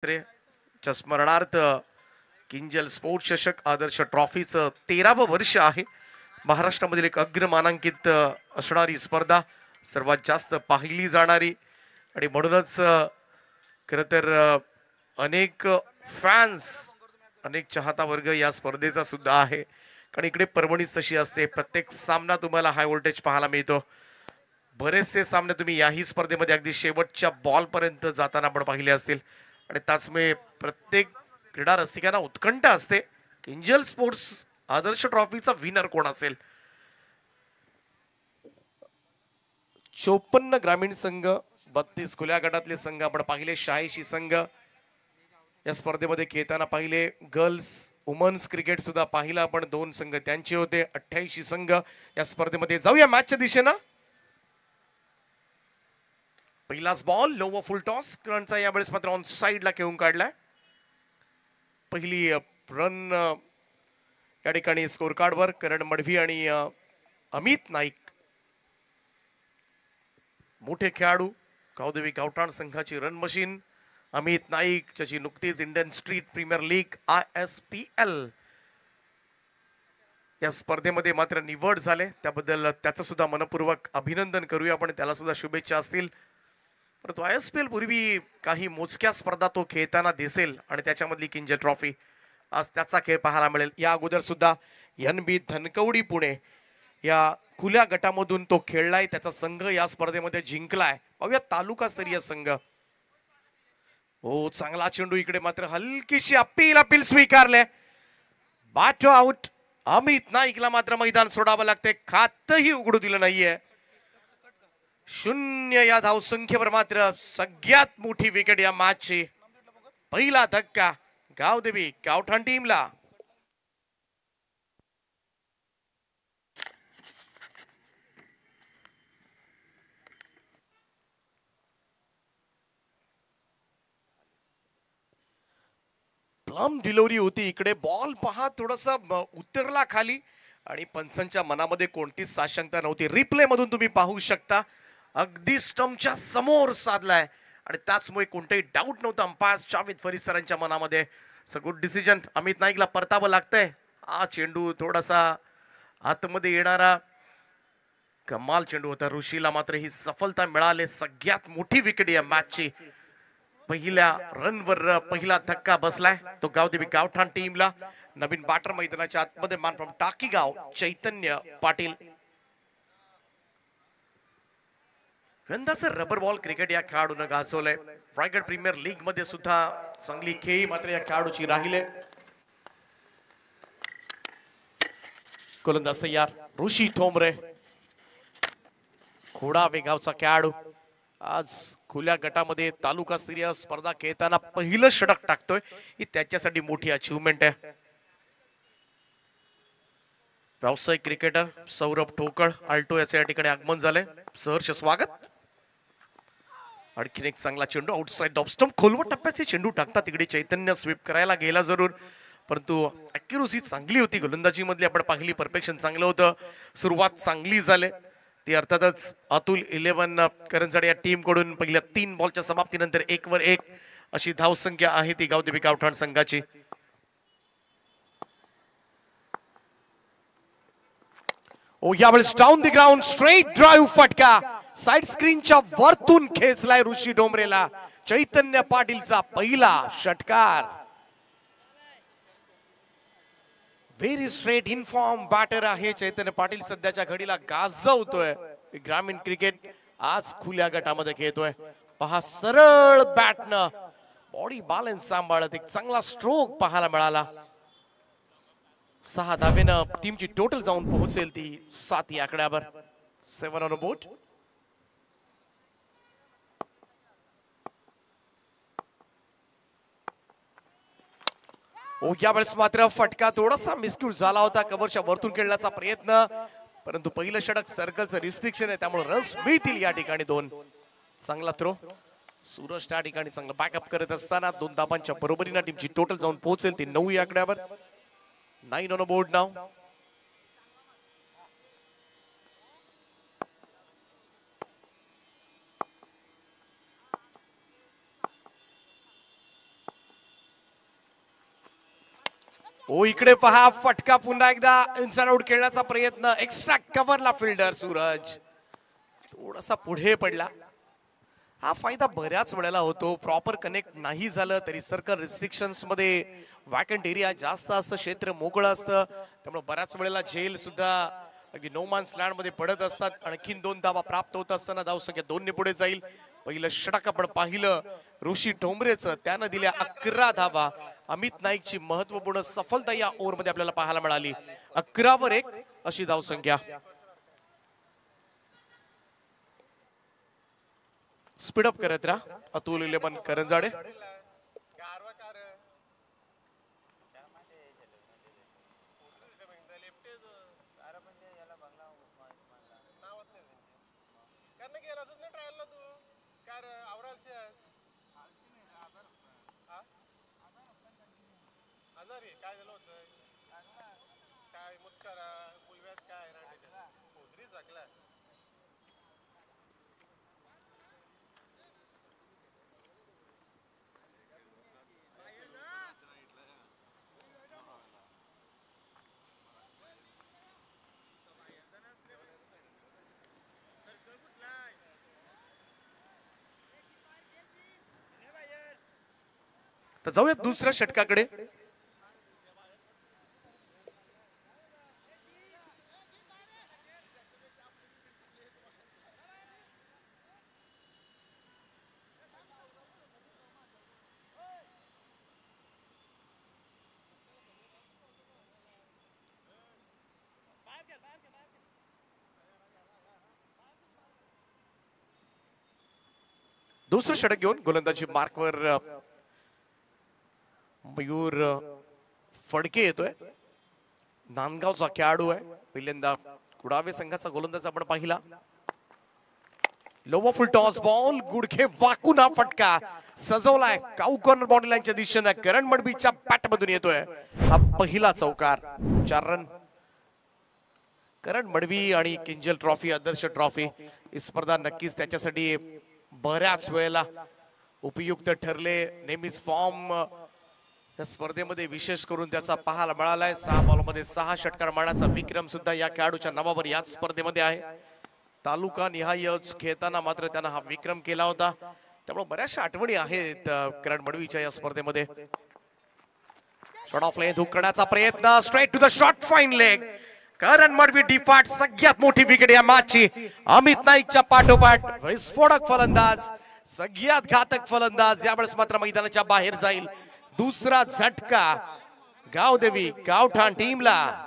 च्या स्मरणार्थ किंजल स्पोर्ट्स चषक आदर्श ट्रॉफीचं 13वं वर्ष आहे. महाराष्ट्रामधील एक अग्रमानांकित असणारी स्पर्धा, सर्वात जास्त पाहिली जाणारी आणि म्हणूनच खरं तर अनेक फॅन्स, अनेक चाहता वर्ग या स्पर्धेचा सुद्धा आहे. कारण इकडे पर्वणीच तशी असते, प्रत्येक सामना तुम्हाला हाय व्होल्टेज पाहायला मिळतो. बरेचसे सामने तुम्ही याही स्पर्धेमध्ये अगदी शेवटच्या बॉल पर्यंत जाताना आपण पाहिले असतील आणि त्याचमुळे प्रत्येक क्रीडा रसिकांना उत्कंठ असते किंजल स्पोर्ट्स आदर्श ट्रॉफीचा विनर कोण असेल. 54 ग्रामीण संघ, 32 खुल्या गटातले संघ आपण पाहिले, 86 संघ या स्पर्धेमध्ये खेळताना पाहिले. गर्ल्स वुमन्स क्रिकेट सुद्धा पाहिला आपण, 2 संघ त्यांचे होते. 88 संघ या स्पर्धेमध्ये. जाऊया मॅचच्या दिशेनं. पहिलाच बॉल, लो फुल टॉस. करणचा यावेळेस मात्र ऑन साइडला खेळून काढलाय. पहिली रन या ठिकाणी स्कोर कार्डवर करण मडवी आणि अमित नाईक, मोठे खेळाडू, गावदेवी गावठाण संघाची रन मशीन. अमित नाईक ज्याची नुकतीच Indian Street Premier League ISPL या स्पर्धेमध्ये मात्र निवड झाले, त्याबद्दल त्याचं सुद्धा मनपूर्वक अभिनंदन करूया आपण, त्याला सुद्धा शुभेच्छा असतील. परंतु ISPL पूर्वी काही मोजक्या स्पर्धा तो खेळताना दिसेल आणि त्याच्यामधली किंजल ट्रॉफी आज त्याचा खेळ पाहायला मिळेल. या अगोदर सुद्धा NB धनकवडी पुणे या खुल्या गटामधून तो खेळलाय, त्याचा संघ या स्पर्धेमध्ये जिंकलाय. पाहूया तालुकास्तरीय संघ. हो, चांगला चेंडू, इकडे मात्र हलकीशी अपील स्वीकारले. Bat out. अमित नाईकला मात्र मैदान सोडावं लागते, खातही उघडू दिलं नाहीये. 0 या धावसंख्येवर मात्र सगळ्यात मोठी विकेट या मॅचची. पहिला धक्का गावदेवी गावठाण टीमला. प्लम डिलिव्हरी होती, इकडे बॉल पहा थोडासा उतरला खाली आणि पंचांच्या मनामध्ये कोणतीच साशंकता नव्हती. रिप्ले मधून तुम्ही पाहू शकता, अगदी स्टंपच्या समोर साधलाय आणि त्याचमुळे कोणताही डाऊट नव्हता अंपायर जावेद फरीद सरांच्या मनामध्ये. Good decision. अमित नाईकला परतावं लागतंय. हा चेंडू थोडासा आतमध्ये येणारा कमाल चेंडू होता. ऋषीला मात्र ही सफलता मिळाली, सगळ्यात मोठी विकेट या मॅचची. पहिल्या रनवर पहिला धक्का बसलाय तो गावदेवी गावठाण टीमला. नवीन बॅटर मैदानाच्या आतमध्ये मान फ्रॉम टाकीगाव चैतन्य पाटील. यंदाचं रबर बॉल क्रिकेट या खेळाडूनं गाजवलंय. रायगड प्रीमियर लीग मध्ये सुद्धा चांगली खेळी मात्र या खेळाडूची राहिले. गोलंदाज तयार ऋषी ठोंबरे, खोडावे गावचा खेळाडू, आज खुल्या गटामध्ये तालुकास्तरीय स्पर्धा खेळताना पहिलं षटक टाकतोय. ही त्याच्यासाठी मोठी अचीवमेंट आहे. व्यावसायिक क्रिकेटर सौरभ ठोकळ आल्टो याचे या ठिकाणी आगमन झाले, सहर्ष स्वागत. आणखीन एक चांगला चेंडू आउटसाइड ऑफ स्टंप, खोलवट टप्प्याचे चेंडू टाकतात तिकडे. चैतन्य स्वीप करायला गेला जरूर, परंतु अॅक्युरसी चांगली होती गोलंदाजी मधली. आपण पाहिली परफेक्शन चांगलं होतं, सुरुवात चांगली झाली. ती अर्थातच अतुल 11 करंजाडे या टीम कडून पहिल्या 3 बॉलच्या समाप्तीनंतर 1 वर 1 अशी धावसंख्या आहे ती गावदेवी गावठाण संघाची. ओ यावेळेस down the ground straight drive फटका साइड स्क्रीनच्या वरतून खेचलाय ऋषी डोंबरेला. चैतन्य पाटीलचा पहिला षटकार. व्हेरी स्ट्रेट इनफॉर्म बॅटर आहे चैतन्य पाटील, सध्याच्या घडीला गाजवतोय ग्रामीण क्रिकेट. आज खुल्या गटामध्ये खेळतोय. पहा सरळ बॅटनं बॉडी बॅलन्स सांभाळत एक चांगला स्ट्रोक पाहायला मिळाला. 6 धावेनं टीमची टोटल जाऊन पोहोचेल ती 7 या आकड्यावर. 7 ऑन अ बोट. ओ यावेळेस मात्र फटका थोडासा मिसक्यूट झाला होता. कव्हरच्या वरतून खेळण्याचा प्रयत्न, परंतु पहिलं षटक सर्कलचं रिस्ट्रिक्शन आहे, त्यामुळे रन्स मिळतील या ठिकाणी 2. चांगला थ्रो. सूरज त्या ठिकाणी चांगला बॅकअप करत असताना 2 धाबांच्या बरोबरीने टीमची टोटल जाऊन पोहोचेल ती 9 या आकड्यावर. 9 ऑन अ बोर्ड नाव. ओ इकडे पहा फटका पुन्हा एकदा इनसाइड आउट खेळण्याचा प्रयत्न एक्स्ट्रा कव्हरला फिल्डर सूरज थोडासा पुढे पडला. हा फायदा बऱ्याच वेळेला होतो. प्रॉपर कनेक्ट नाही झालं तरी सर्कल रिस्ट्रिक्शन्स मध्ये वॅकंट एरिया जास्त असतं, क्षेत्र मोकळं असतं, त्यामुळे बऱ्याच वेळेला झेल सुद्धा अगदी नो मॅन्स लँड मध्ये पडत असतात. आणखीन 2 धावा प्राप्त होत असताना धावसंख्या 2 ने पुढे जाईल. पहिलं षटक आपण पाहिलं ऋषी ठोंबरेचं, त्यानं दिल्या 11 धावा. अमित नाईकची महत्वपूर्ण सफलता या ओव्हर मध्ये आपल्याला पाहायला मिळाली. 11 वर 1 अशी धावसंख्या. स्पीडअप करत राहा अतुल इलेवन करंजाडे. काय झालं होतं काय मुतकरा मुलव्यात काय पोदरी जगला. तर जाऊया दुसऱ्या षटकाकडे. दुसरं षटक घेऊन गोलंदाजी मार्कवर मयूर फडके येतोय. नांदगावचा खेळाडू आहे. पहिल्यांदा कुडावे संघाचा गोलंदाज आपण पाहिला. लोवर फुल टॉस बॉल गुडघे वाकून हा फटका सजवलाय काऊ कॉर्नर बाउंड्री लाईनच्या दिशेने. करण मडबीच्या बॅट मधून येतोय हा पहिला चौकार. 4 रन. करण मडवी आणि किंजल ट्रॉफी आदर्श ट्रॉफी ही स्पर्धा नक्कीच त्याच्यासाठी बऱ्याच वेळेला उपयुक्त ठरले. नेहमीच फॉर्म या स्पर्धेमध्ये विशेष करून त्याचा पाहायला मिळालाय. 6 बॉलमध्ये 6 षटकार मारण्याचा विक्रम सुद्धा या खेळाडूच्या नावावर याच स्पर्धेमध्ये आहे. तालुका निहाय खेळताना मात्र त्यानं हा विक्रम केला होता. त्यामुळे बऱ्याचशा आठवणी आहेत करण मडवीच्या या स्पर्धेमध्ये. शॉट ऑफ लेंथ हुक करण्याचा प्रयत्न straight to the shot fine leg. Karan Madvi डिफाट सगळ्यात मोठी विकेट या मॅचची. अमित नाईकच्या पाठोपाठ विस्फोटक फलंदाज सगळ्यात घातक फलंदाज यावेळेस मात्र मैदानाच्या बाहेर जाईल. दुसरा झटका गावदेवी गावठाण टीमला.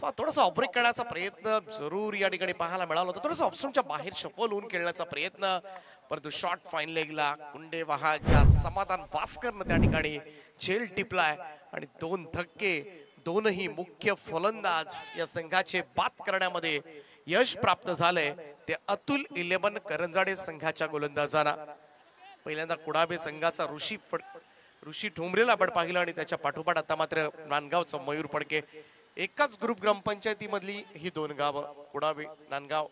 थोडासा ऑपरेट करण्याचा प्रयत्न जरूर या ठिकाणी पाहायला मिळाला होता. थोडासा ऑप्शनच्या बाहेर शफल होऊन खेळण्याचा प्रयत्न, परंतु शॉट फाईन लेगला कुंडेवाहाच्या समाधान वास्करनं त्या ठिकाणी झेल टिपलाय आणि 2 धक्के दोनही मुख्य फलंदाज या संघाचे बाद करण्यामध्ये यश प्राप्त झाले. ते अतुल इलेवन करंजाडे संघाच्या गोलंदाजांना. पहिल्यांदा कुडाबे संघाचा ऋषी ठोंबरेला आपण पाहिलं आणि त्याच्या पाठोपाठ आता मात्र नांदगावचा मयूर फडके. एकाच ग्रुप ग्रामपंचायती मधली ही 2 गावं कुडाबे नांदगाव.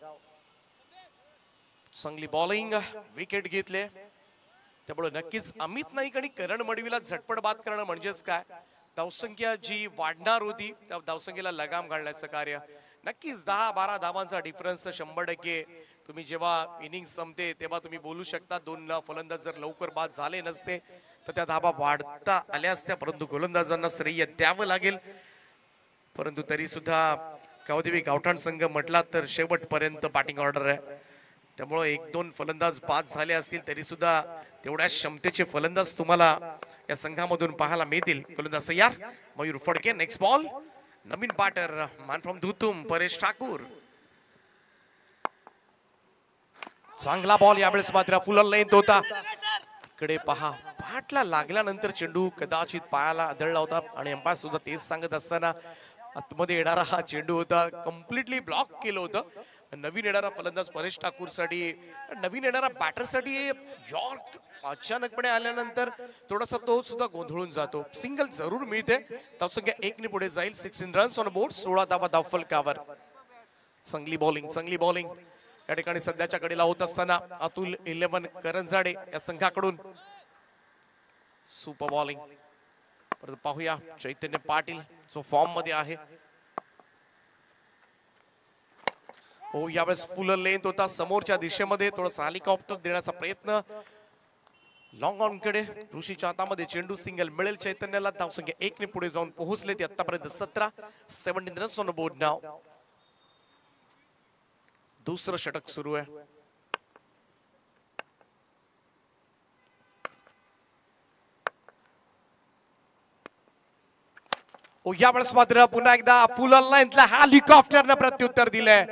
चांगली बॉलिंग विकेट घेतले. त्यामुळे नक्कीच अमित नाईक आणि करण मडवीला झटपट बाद करणं म्हणजेच काय, धावसंख्या जी वाढणार होती त्या धावसंख्येला लगाम घालण्याचं कार्य. नक्कीच 10-12 धावांचा डिफरन्स 100%. तुम्ही जेव्हा इनिंग संपते तेव्हा तुम्ही बोलू शकता 2 फलंदाज जर लवकर बाद झाले नसते तर त्या धावा वाढता आल्या असत्या, परंतु गोलंदाजांना श्रेय द्यावं लागेल. परंतु तरी सुद्धा गावदेवी गावठाण संघ म्हटला तर शेवटपर्यंत बॅटिंग ऑर्डर आहे. त्यामुळे 1-2 फलंदाज बाद झाले असतील तरी सुद्धा तेवढ्या क्षमतेचे फलंदाज तुम्हाला या संघामधून पाहायला मिळतील. गोलंदाज तयार मयूर फडके. नेक्स्ट बॉल नवीन batter man from Dhutum Paresh Thakur. चांगला बॉल यावेळेस मात्र फुल लेंथ होता. इकडे पहा बॅटला लागल्यानंतर चेंडू कदाचित पायाला आदळला होता आणि अंपायर सुद्धा तेच सांगत असताना आतमध्ये येणारा हा चेंडू होता कम्प्लिटली ब्लॉक केलं होतं. नवीन येणारा फलंदाज परेश ठाकूर साठी, नवीन येणारा बॅटर साठी यॉर्क अचानकपणे आल्यानंतर थोडासा तो सुद्धा गोंधळून जातो. सिंगल जरूर मिळते. धावसंख्या 1 ने पुढे जाईल. 16 रन्स ऑन बोर्ड. 16 धावा धावफलकावर. चांगली बॉलिंग या ठिकाणी सध्याच्या कडीला होत असताना अतुल इलेवन करंजाडे या संघाकडून सुपर बॉलिंग. परंतु पाहूया चैतन्य पाटील जो फॉर्म मध्ये आहे. हो, यावेळेस फुल लेंथ होता समोरच्या दिशेमध्ये, थोडासा हेलिकॉप्टर देण्याचा प्रयत्न लॉंग ऑन कडे. ऋषीच्या हातामध्ये चेंडू, सिंगल मिळेल चैतन्याला. धावसंख्या 1 ने पुढे जाऊन पोहोचले ते आतापर्यंत 17 रन्स ऑन बोर्ड नाव. दुसरं षटक सुरू आहे. यावेळेस मात्र पुन्हा एकदा फुल लाईनला हेलिकॉप्टरनं प्रत्युत्तर दिलंय.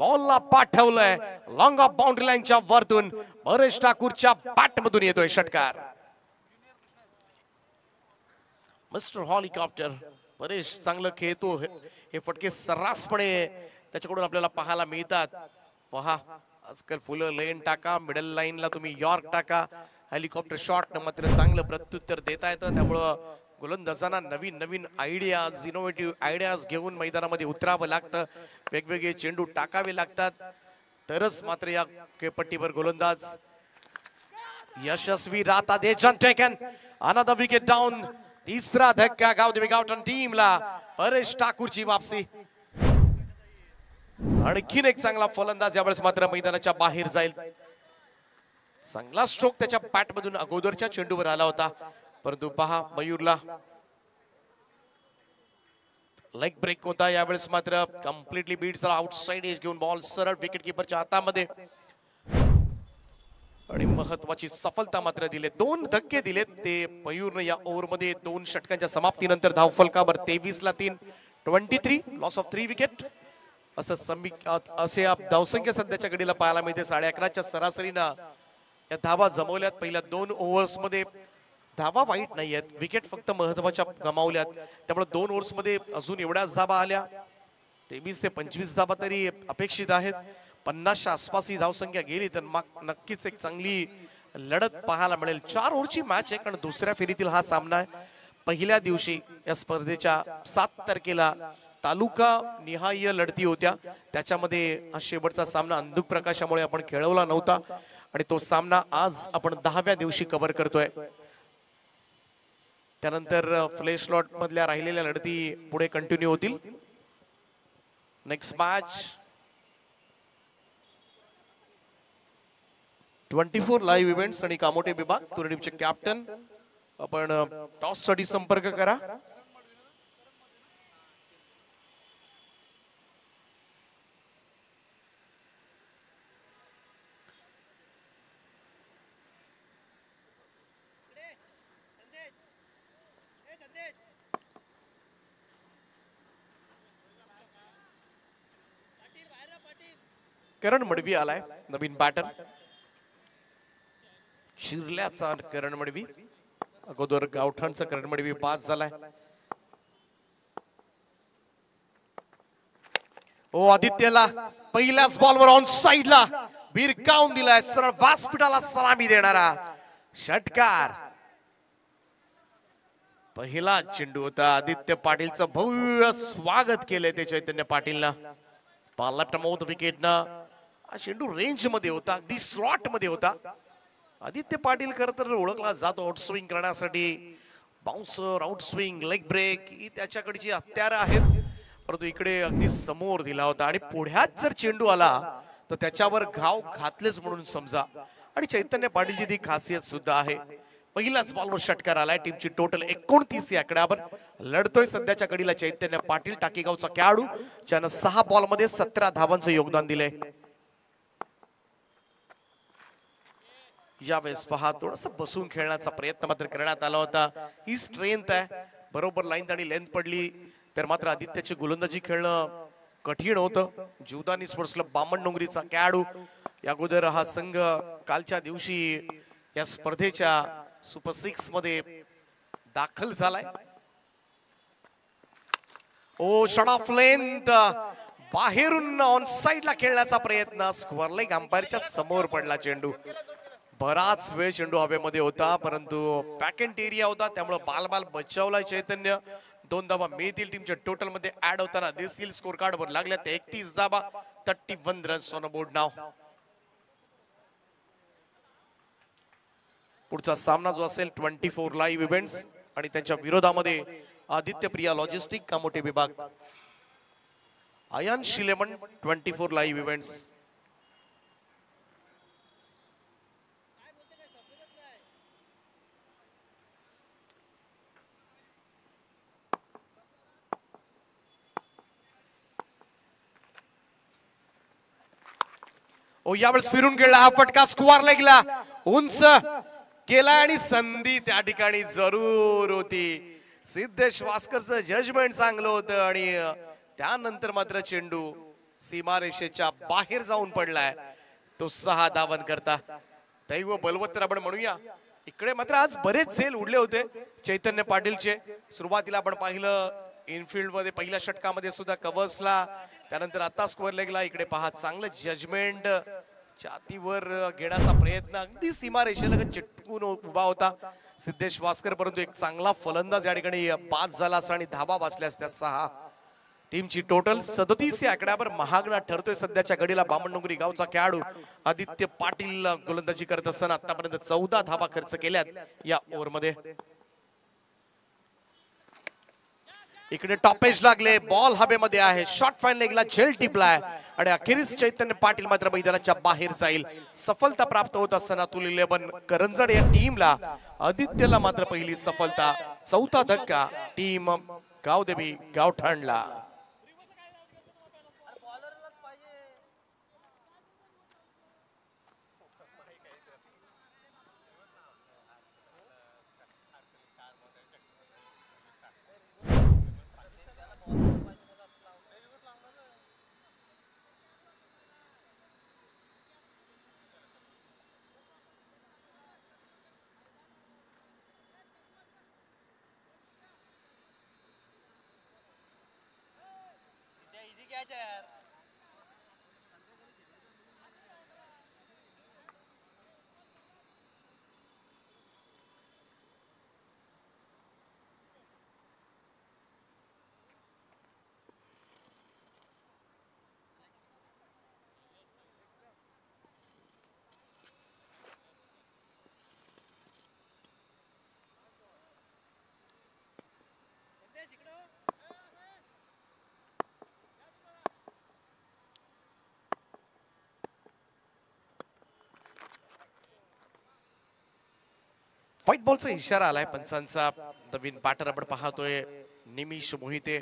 बॉलला पाठवलंय लॉंग ऑफ बाउंड्री लाईनच्या वरतून. परेश ठाकूरच्या बॅट मधून येतोय षटकार. मिस्टर हेलिकॉप्टर परेश चांगलं खेळतो. हे फटके सर्रासपणे त्याच्याकडून आपल्याला पाहायला मिळतात. पहा आजकाल फुल लेन टाका, मिडल लाईनला तुम्ही यॉर्क टाका, हेलिकॉप्टर शॉट न मात्र चांगलं प्रत्युत्तर देता येतं. त्यामुळं गोलंदाजांना नवीन नवीन आयडियाज, इनोव्हेटिव्ह आयडियाज घेऊन मैदानामध्ये उतरावं लागतं. वेगवेगळे चेंडू टाकावे लागतात, तरच मात्र या खेळपट्टीवर गोलंदाज यशस्वी राहतात. एजन टेकन, अनदर विकेट डाऊन. तिसरा धक्का गावदेवी गावठण टीमला. परेश ठाकूरची वापसी. आणखीन एक चांगला फलंदाज यावेळेस मात्र मैदानाच्या बाहेर जाईल. चांगला स्ट्रोक त्याच्या बॅट मधून अगोदरच्या चेंडूवर आला होता, परंतु पहा मयूरला लेग ब्रेक होता. यावेळेस मात्र कम्प्लिटली बीट झाला. आउटसाइड एज घेऊन बॉल सरळ विकेट किपरच्या हातामध्ये आणि महत्वाची सफलता मात्र दिले. 2 धक्के दिलेत ते मयूरनं या ओव्हरमध्ये. 2 षटकांच्या समाप्तीनंतर धावफलकावर 23-3, 23 लॉस ऑफ 3 विकेट असे धावसंख्या सध्याच्या घडीला पाहायला मिळते. 11:30च्या सरासरीनं या धावा जमवल्यात. पहिल्या 2 ओव्हर्स मध्ये धावा वाईट नाहीयेत, विकेट फक्त महत्वाच्या गमावल्यात. त्यामुळे 2 ओव्हर्स मध्ये अजून एवढ्याच धावा आल्या. 23 ते 25 धावा तरी अपेक्षित आहेत. 50च्या आसपास ही धावसंख्या गेली तर नक्कीच एक चांगली लढत पाहायला मिळेल. 4 ओव्हरची मॅच आहे, कारण दुसऱ्या फेरीतील हा सामना आहे. पहिल्या दिवशी या स्पर्धेच्या 7 तारखेला तालुका निहाय लढती होत्या, त्याच्यामध्ये हा शेवटचा सामना अंधुक प्रकाशामुळे आपण खेळवला नव्हता आणि तो सामना आज आपण 10व्या दिवशी कव्हर करतोय. त्यानंतर फ्लेश लॉट मधल्या राहिलेल्या लढती पुढे कंटिन्यू होतील. नेक्स्ट मॅच 24 लाईव्ह इव्हेंट्स आणि कामोठे विभाग टुर्नामेंटचे कॅप्टन. आपण टॉस साठी संपर्क करा. करण मडवी आलाय, नवीन बॅटर. शिरल्याचा करण मडवी. अगोदर गावठाणचा करण मडवी पास झालाय. ओ आदित्यला पहिल्याच बॉलवर ऑन साइडला भिरकावून दिलाय. सरळ व्यासपीठाला सलामी देणारा षटकार. पहिला चेंडू होता. आदित्य पाटीलचं भव्य स्वागत केलंय ते चैतन्य पाटीलना. लेफ्ट माउथ विकेटनं हा चेंडू रेंज मध्ये होता, अगदी स्लॉट मध्ये होता. आदित्य पाटील खरं तर ओळखला जातो आउट स्विंग करण्यासाठी. Bouncer, out swing, leg break ही त्याच्याकडची हत्यारं आहेत, परंतु इकडे अगदी समोर दिला होता आणि पुढ्यात जर चेंडू आला तर त्याच्यावर घाव घातलेच म्हणून समजा. आणि चैतन्य पाटीलची ती खासियत सुद्धा आहे. पहिलाच बॉलवर षटकार आलाय. टीमची टोटल 29 या आकड्यावर लढतोय सध्याच्या घडीला चैतन्य पाटील, टाकेगावचा खेळाडू, ज्यानं 6 बॉलमध्ये 17 धावांचं योगदान दिलंय. यावेळेस पहा थोडस बसून खेळण्याचा प्रयत्न मात्र करण्यात आला होता. ही स्ट्रेंथ आहे. बरोबर लाईन आणि लेंथ पडली तर मात्र आदित्यची गोलंदाजी खेळणं कठीण होतं. जीवदानी स्पोर्ट्स क्लब बामणडोंगरीचा खेळाडू. या अगोदर हा संघ कालच्या दिवशी या स्पर्धेच्या सुपर 6 मध्ये दाखल झालाय. ओ शॉट ऑफ लेंथ, बाहेरून ऑन साइडला खेळण्याचा प्रयत्न. स्क्वेअर लेग अंपायरच्या समोर पडला चेंडू. बराच वेळ चेंडू हवेमध्ये होता, परंतु पॅकेंट एरिया होता, त्यामुळे बाल बचावलाय चैतन्य. 2 धावा मिळतील टीमच्या टोटल मध्ये ऍड होताना दिसतील. स्कोर कार्ड वर लागल्या 31 धावा, 31 रन्स ऑन बोर्ड नाव. पुढचा सामना जो असेल 24 लाईव्ह इव्हेंट्स आणि त्यांच्या विरोधामध्ये आदित्य प्रिया लॉजिस्टिक कामोटे विभाग, आयान शिलेमन 24 लाईव्ह इव्हेंट्स. यावेळेस फिरून गेला हा फटका, स्क्वार लेगला उंच केला आणि संधी त्या ठिकाणी जरूर होती. सिद्धेश वास्करचं जजमेंट चांगलं होतं आणि त्यानंतर मात्र चेंडू सीमारेषेच्या बाहेर जाऊन पडलाय. तो 6 धावन करता दैव बलवत्तर आपण म्हणूया. इकडे मात्र आज बरेच झेल उडले होते चैतन्य पाटीलचे. सुरुवातीला आपण पाहिलं इनफिल्ड मध्ये पहिल्या षटकामध्ये सुद्धा कव्हर्सला, त्यानंतर आता स्क्वेअर लेगला. इकडे पहा चांगलं जजमेंट, छातीवर घेण्याचा प्रयत्न, अगदी सीमारेषेला चिटकून उभा होता सिद्धेश वास्कर, परंतु एक चांगला फलंदाज या ठिकाणी पास झाला असता आणि धाबा बसल्या असत्या 6. टीमची टोटल 37 या आकड्यावर महागडा ठरतोय सध्याच्या घडीला बामणडोंगरी गावचा खेळाडू आदित्य पाटील गोलंदाजी करत असताना आतापर्यंत 14 धाबा खर्च केल्यात या ओव्हरमध्ये. इकडे टॉपेज लागले, बॉल हवेमध्ये आहे, शॉर्ट फाईन लेगला झेल टिपलाय आणि अखेरीस चैतन्य पाटील मात्र मैदानाच्या बाहेर जाईल. सफलता प्राप्त होत असताना अतुल 11 करंजड या टीमला, आदित्यला मात्र पहिली सफलता. 4था धक्का टीम गावदेवी गावठाणला. व्हाईट बॉलचा इशारा आलाय पंचांचा. नवीन बॅटर आपण पाहतोय निमिष मोहिते.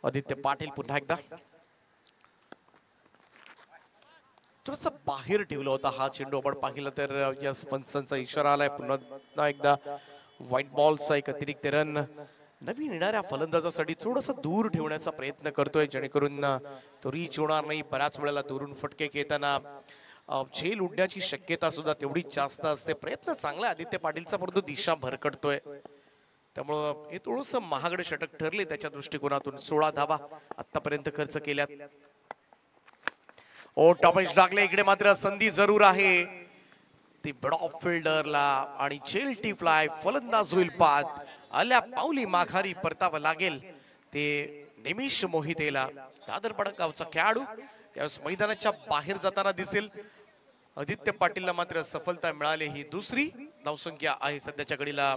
आदित्य पाटील पुन्हा एकदा थोडस बाहेर ठेवला होता हा चेंडू. आपण पाहिलं तर यस पंचांचा इशारा आलाय पुन्हा एकदा. व्हाईट बॉलचा एक अतिरिक्त रन नवीन येणाऱ्या फलंदाजासाठी थोडस दूर ठेवण्याचा प्रयत्न करतोय, जेणेकरून तो रीच होणार नाही. बऱ्याच वेळेला दुरून फटके घेताना झेल उडण्याची शक्यता सुद्धा तेवढीच जास्त असते. प्रयत्न चांगला आदित्य पाटीलचा, परंतु दिशा भरकटतोय, त्यामुळं हे थोडस महागडे षटक ठरले त्याच्या दृष्टिकोनातून. 16 धावा आतापर्यंत खर्च केल्यात. टॉपेज लागले. इकडे मात्र संधी जरूर आहे ती ब्लॉक फिल्डरला आणि झेल टिपलाय. फलंदाज होईल बाद. आल्या पावली माघारी परतावं लागेल ते निमिष मोहितेला. दादरपाडा गावचा खेळाडू यावेळेस मैदानाच्या बाहेर जाताना दिसेल. आदित्य पाटीलला मात्र सफलता मिळाली. ही दुसरी धावसंख्या आहे सध्याच्या घडीला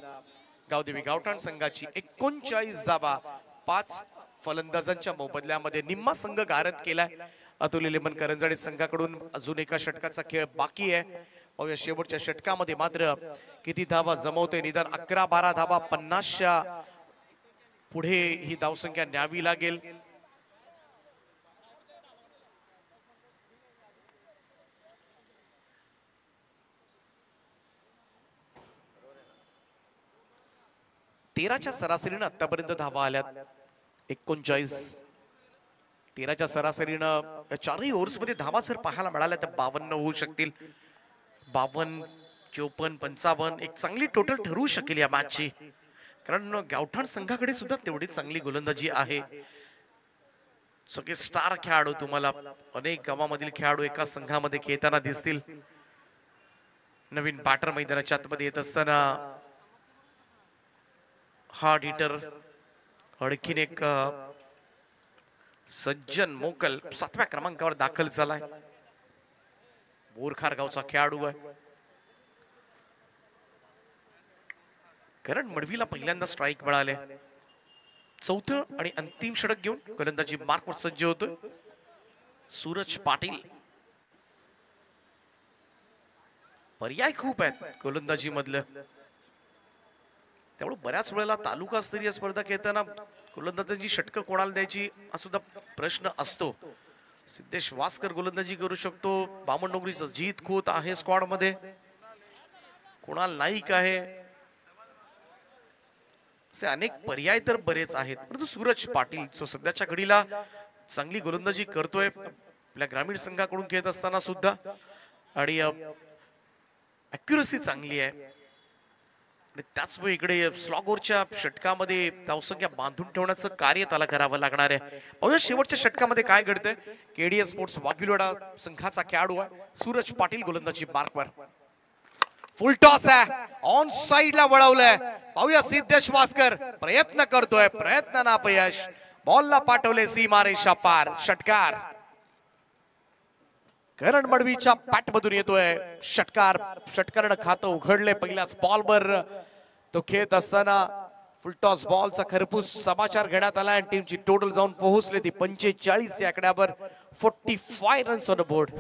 गावदेवी गावठाण संघाची. 39 धावा 5 फलंदाजांच्या मोबदल्यामध्ये निम्मा संघ गारद केलाय. अतुल 11 करंजडे संघाकडून अजून एका षटकाचा खेळ बाकी आहे. शेवटच्या षटकामध्ये मात्र किती धावा जमवते. निदान 11-12 धावा 50च्या पुढे ही धावसंख्या न्यावी लागेल. तेराच्या सरासरीनं आतापर्यंत धावा आल्यात 39. 13च्या सरासरीनं चारही ओव्हर्स मध्ये धावा जर पाहायला मिळाल्या तर 52 होऊ शकतील. 52, 54, 55 एक चांगली टोटल ठरवू शकेल या मॅचची, कारण गावठाण संघाकडे सुद्धा तेवढी चांगली गोलंदाजी आहे. सगळे स्टार खेळाडू तुम्हाला अनेक गावामधील खेळाडू एका संघामध्ये खेळताना दिसतील. नवीन बॅटर मैदानाच्या आतमध्ये येत असताना हार्ड हिटर आणखीन एक सज्जन मोकल 7व्या क्रमांकावर दाखल झालाय. बोरखार गावचा खेळाडू आहे. करण मडवीला पहिल्यांदा स्ट्राईक मिळाले. चौथं आणि अंतिम षटक घेऊन गोलंदाजी मार्कवर सज्ज होतोय सूरज पाटील. पर्याय खूप आहेत गोलंदाजी मधलं, त्यामुळे बऱ्याच वेळेला तालुका स्तरीय स्पर्धा खेळताना गोलंदाजांची षटकं कोणाला द्यायची हा सुद्धा प्रश्न असतो. सिद्धेश वासकर गोलंदाजी करू शकतो. बामणडोंगरीचा जीत खोत आहे स्क्वॉड मध्ये. कुणाल नाईक आहे. असे अनेक पर्याय तर बरेच आहेत, परंतु सूरज पाटील जो सध्याच्या घडीला चांगली गोलंदाजी करतोय आपल्या ग्रामीण संघाकडून खेळत असताना सुद्धा, आणि अॅक्युरसी चांगली आहे. आणि त्याचमुळे इकडे स्लॉगोरच्या षटकामध्ये धावसंख्या बांधून ठेवण्याचं कार्य त्याला करावं लागणार आहे. पाहूया शेवटच्या षटकामध्ये काय घडतंय. केडीएस स्पोर्ट्स वाघिलोडा संघाचा खेळाडू आहे सूरज पाटील गोलंदाजी मार्कवर. फुल टॉस आहे, ऑन साइडला वळवलंय. पाहूया सिद्धेश वासकर प्रयत्न करतोय, प्रयत्न अपयश. बॉलला पाठवले सीमारेषा पार. षटकार करण मडवीच्या बॅट मधून येतोय षटकार. षटकारानं खातं उघडले पहिल्याच बॉलवर. तो खेळत असताना फुलटॉस बॉलचा खरपूस समाचार घेण्यात आला आणि टीमची टोटल जाऊन पोहोचली ती 45 या आकड्यावर. 45 रन्स ऑन द बोर्ड.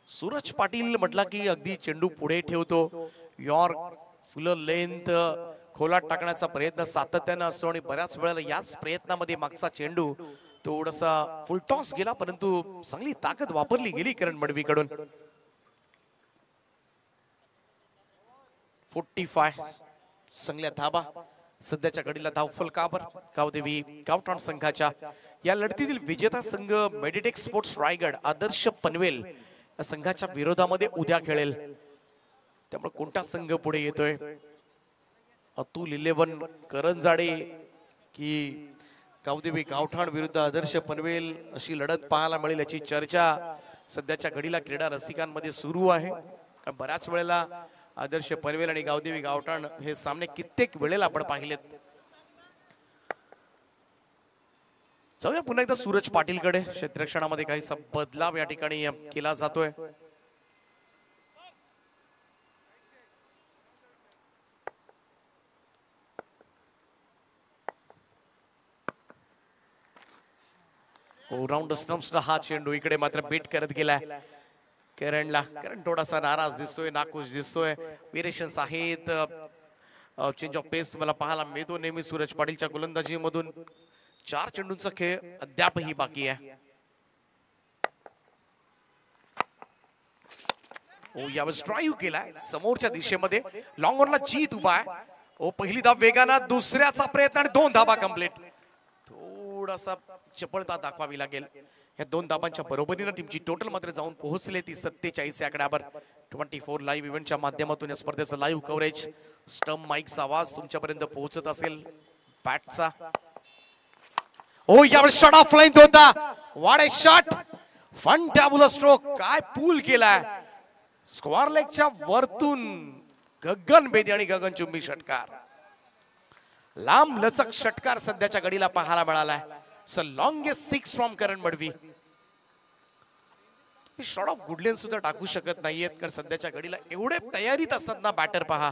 सूरज पाटील म्हटला की अगदी चेंडू पुढे ठेवतो. यॉर्क फुल लेंथ खोलात टाकण्याचा प्रयत्न सातत्यानं असतो आणि बऱ्याच वेळेला याच प्रयत्नामध्ये मागचा चेंडू थोडासा फुलटॉस गेला, परंतु चांगली ताकद वापरली गेली करण मडवीकडून. 45 चांगल्या धाबा सध्याच्या घडीला धाव फलकावर. गावदेवी गावठाण संघाच्या या लढतीतील विजेता संघ मेडिटेक्स स्पोर्ट्स रायगड आदर्श पनवेल या संघाच्या विरोधामध्ये उद्या खेळेल. त्यामुळे कोणता संघ पुढे येतोय. अतुल 11 करंजाडे की गावदेवी गावठाण विरुद्ध आदर्श पनवेल अशी लढत पाहायला मिळेल याची चर्चा सध्याच्या घडीला क्रीडा रसिकांमध्ये सुरू आहे. बऱ्याच वेळेला आदर्श पनवेल आणि गावदेवी गावठाण हे सामने कित्येक वेळेला आपण पाहिलेत. जाऊया पुन्हा एकदा सूरज पाटीलकडे. क्षेत्ररक्षणामध्ये काहीसा बदलाव या ठिकाणी केला जातोय. ऑलराउंडर स्टंप्सला हा चेंडू इकडे मात्र बीट करत गेलाय करणला. करण थोडासा नाराज दिसतोय, नाखुश दिसतोय. वेरिएशन्स आहेत, चेंज ऑफ पेस तुम्हाला पाहायला मिळतो नेहमी सूरज पाटीलच्या गोलंदाजी मधून. 4 चेंडूंचा खेळ अद्यापही बाकी आहे. यावेळेस ड्राईव्ह केलाय समोरच्या दिशेमध्ये. लॉंग ऑनला जीत उभा आहे. पहिली धाव वेगानं, दुसऱ्याचा प्रयत्न आणि 2 धाबा कंप्लीट. थोडासा चपळता दाखवावी लागेल. या 2 धाबांच्या बरोबरीने टीमची टोटल मात्र जाऊन पोहोचले ती 47 या आकड्यावर. 24 लाईव्ह इव्हेंटच्या माध्यमातून या स्पर्धेचं लाईव्ह कव्हरेज. स्टंप माईकचा आवाज तुमच्यापर्यंत पोहोचत असेल. बॅटचा यावेळी शॉट ऑफ लाईन होता. वाडे शॉट फंटाबुलस स्ट्रोक. काय पूल केलाय स्क्वेअर लेगच्या वरतून. गगन बेदी आणि गगनचुंबी षटकार. लांब लचक षटकार सध्याच्या घडीला पाहायला मिळालाय. Longest 6 from Karan Madvi. Shot off good length सुद्धा टाकू शकत नाहीयेत, कारण सध्याच्या घडीला एवढे तयारीत असतात ना बॅटर. पहा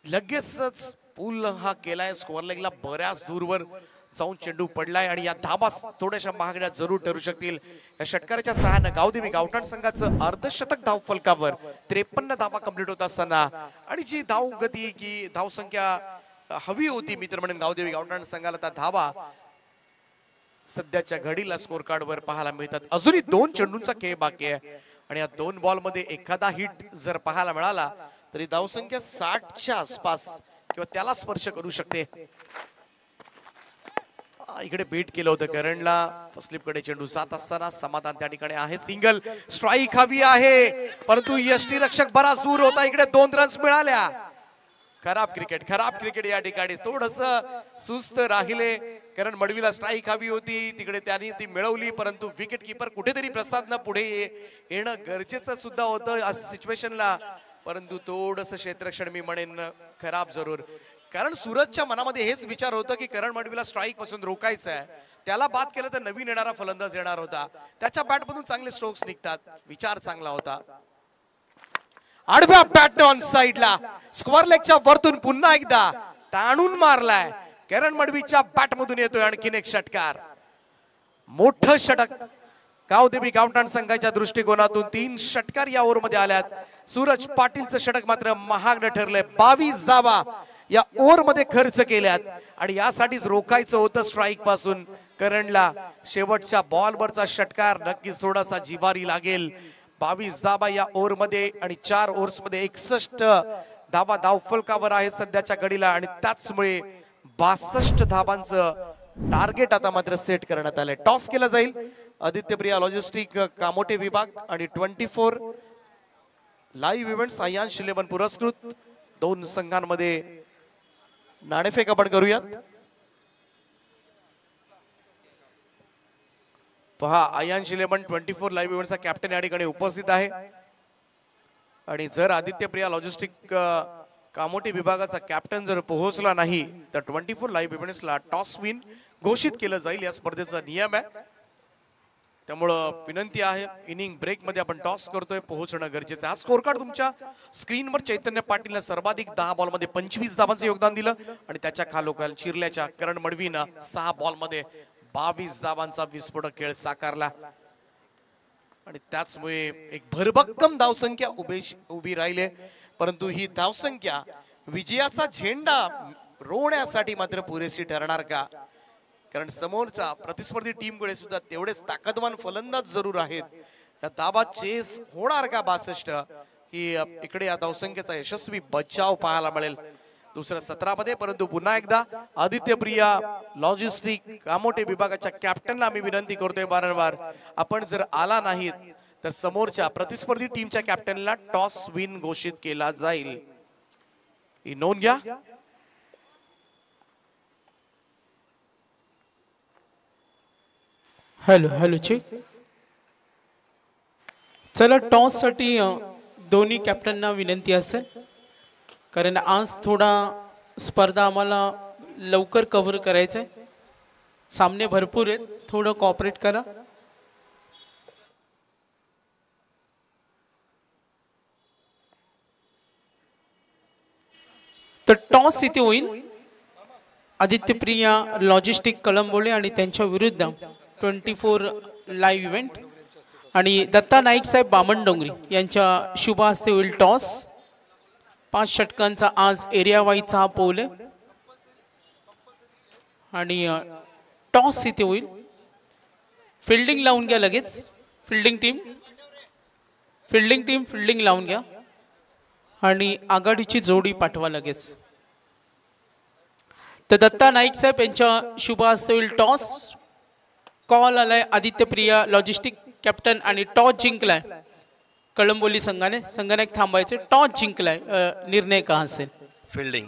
लगेचच पूल हा केलाय. स्क्वेअर लेगला बऱ्याच दूरवर जाऊन चेंडू पडलाय आणि या धाबा थोड्याशा महागड्या जरूर ठरू शकतील. या षटकाराच्या सहाय्यानं गावदेवी गावठाण संघाचं अर्धशतक धाव फलकावर. 53 धाबा कंप्लीट होत असताना आणि जी धाव गती की धाव संख्या हवी होती मी तर म्हणेन गावदेवी गावठाण संघाला त्या धावा सध्याच्या घडीला स्कोर कार्ड वर पाहायला मिळतात. अजूनही 2 चेंडूंचा खेळ बाकी आहे आणि या 2 बॉल मध्ये एखादा हिट जर पाहायला मिळाला तरी धावसंख्या 60च्या आसपास किंवा त्याला स्पर्श करू शकते. इकडे बीट केलं होतं करणला. फर्स्ट स्लिप कडे चेंडू जात असताना समाधान त्या ठिकाणी आहे. सिंगल स्ट्राईक हवी आहे, परंतु यष्टीरक्षक बराच दूर होता. इकडे 2 रन्स मिळाल्या. खराब क्रिकेट या ठिकाणी. थोडस सुस्त राहिले. कारण मडवीला स्ट्राईक हवी होती, तिकडे त्यांनी ती मिळवली, परंतु विकेट कीपर कुठेतरी प्रसाद न पुढे येणं गरजेचं सुद्धा होतं. सिच्युएशनला परंतु थोडस क्षेत्ररक्षण मी म्हणेन खराब जरूर, कारण सूरजच्या मनामध्ये हेच विचार होतं की करण मडवीला स्ट्राईक पासून रोखायचं आहे, त्याला बाद केलं तर नवीन येणारा फलंदाज येणार होता, त्याच्या बॅटमधून चांगले स्ट्रोक्स निघतात, विचार चांगला होता. आडव्या बॅट ऑन साइडला स्क्वेअर लेगच्या वरतून पुन्हा एकदा ताणून मारलाय, करण मडवीच्या बॅटमधून येतोय आणखीन एक षटकार, मोठं षटक गावदेवी गावठाण संघाच्या दृष्टिकोनातून 3 षटकार या ओव्हरमध्ये आल्यात. सूरज पाटीलचं षटक मात्र महागडं ठरलंय, 22 धावा या ओव्हरमध्ये खर्च केल्यात आणि यासाठीच रोखायचं होतं स्ट्राईक पासून करणला. शेवटच्या बॉलवरचा षटकार नक्कीच थोडासा जिवारी लागेल. 22 धावा या ओव्हरमध्ये आणि 4 ओव्हर्समध्ये 61 धावा धावफलकावर आहे सध्याच्या घडीला आणि त्याचमुळे 62 धावांचं टार्गेट आता मात्र सेट करण्यात आलंय. टॉस केला जाईल आदित्यप्रिया लॉजिस्टिक कामोठे विभाग आणि 24 लाईव्ह इव्हेंट्स आयांश 11 पुरस्कृत 2 संघांमध्ये नाणेफेक आपण करूयात. पहा आयांश 11 24 लाईव्ह इव्हेंटचा कॅप्टन या ठिकाणी उपस्थित आहे आणि जर आदित्यप्रिया लॉजिस्टिक कामोठे विभागाचा कॅप्टन जर पोहोचला नाही तर 24 लाईव्ह इव्हेंट्सला टॉस विन घोषित केलं जाईल, या स्पर्धेचा नियम आहे. त्यामुळं विनंती आहे इनिंग ब्रेक मध्ये आपण टॉस करतोय, पोहोचणं गरजेचं आहे. हा स्कोर कार्ड तुमच्या स्क्रीनवर चैतन्य पाटीलने सर्वाधिक 10 बॉलमध्ये 25 धावांचं योगदान दिलं आणि त्याच्या खालोखाल चिरल्याच्या करण मडवीनं 6 बॉलमध्ये 22 धावांचा विस्फोटक खेळ साकारला आणि त्याचमुळे एक भरभक्कम धावसंख्या उभी राहिले. परंतु ही धावसंख्या विजयाचा झेंडा रोवण्यासाठी मात्र पुरेशी ठरणार का, कारण समोरचा प्रतिस्पर्धी टीमकडे सुद्धा तेवढेच ताकदवान फलंदाज जरूर आहेत. या धावा चेस होणार का 62 की इकडे या धावसंख्येचा यशस्वी बचाव पाहायला मिळेल दुसऱ्या 17 मध्ये. परंतु पुन्हा एकदा आदित्यप्रिया लॉजिस्टिक कामोठे विभागाच्या कॅप्टनला आम्ही विनंती करतोय वारंवार, आपण जर आला नाहीत तर समोरच्या प्रतिस्पर्धी टीमच्या कॅप्टनला टॉस विन घोषित केला जाईल, ही नोंद घ्या. Hello hello check. चला टॉस साठी दोन्ही कॅप्टनना विनंती असेल, कारण आज थोडा स्पर्धा आम्हाला लवकर कव्हर करायचं आहे, सामने भरपूर आहेत, थोडं कॉपरेट करा. तर टॉस इथे होईल आदित्यप्रिया लॉजिस्टिक कळंबोळे आणि त्यांच्या विरुद्ध 24 लाईव्ह इव्हेंट आणि दत्ता नाईक साहेब बामणडोंगरी यांच्या शुभ हस्ते होईल टॉस. 5 षटकांचा आज एरिया वाईजचा हा पोल आहे आणि टॉस इथे होईल. फिल्डिंग लावून घ्या लगेच, फिल्डिंग टीम लावून घ्या आणि आघाडीची जोडी पाठवा लगेच. तर दत्ता नाईक साहेब यांच्या शुभ हस्ते होईल टॉस. कॉल आलाय आदित्यप्रिया लॉजिस्टिक कॅप्टन आणि टॉस जिंकलाय कळंबोली संघाने, संघाने थांबायचे, टॉस जिंकलाय, निर्णय का असेल. फिल्डिंग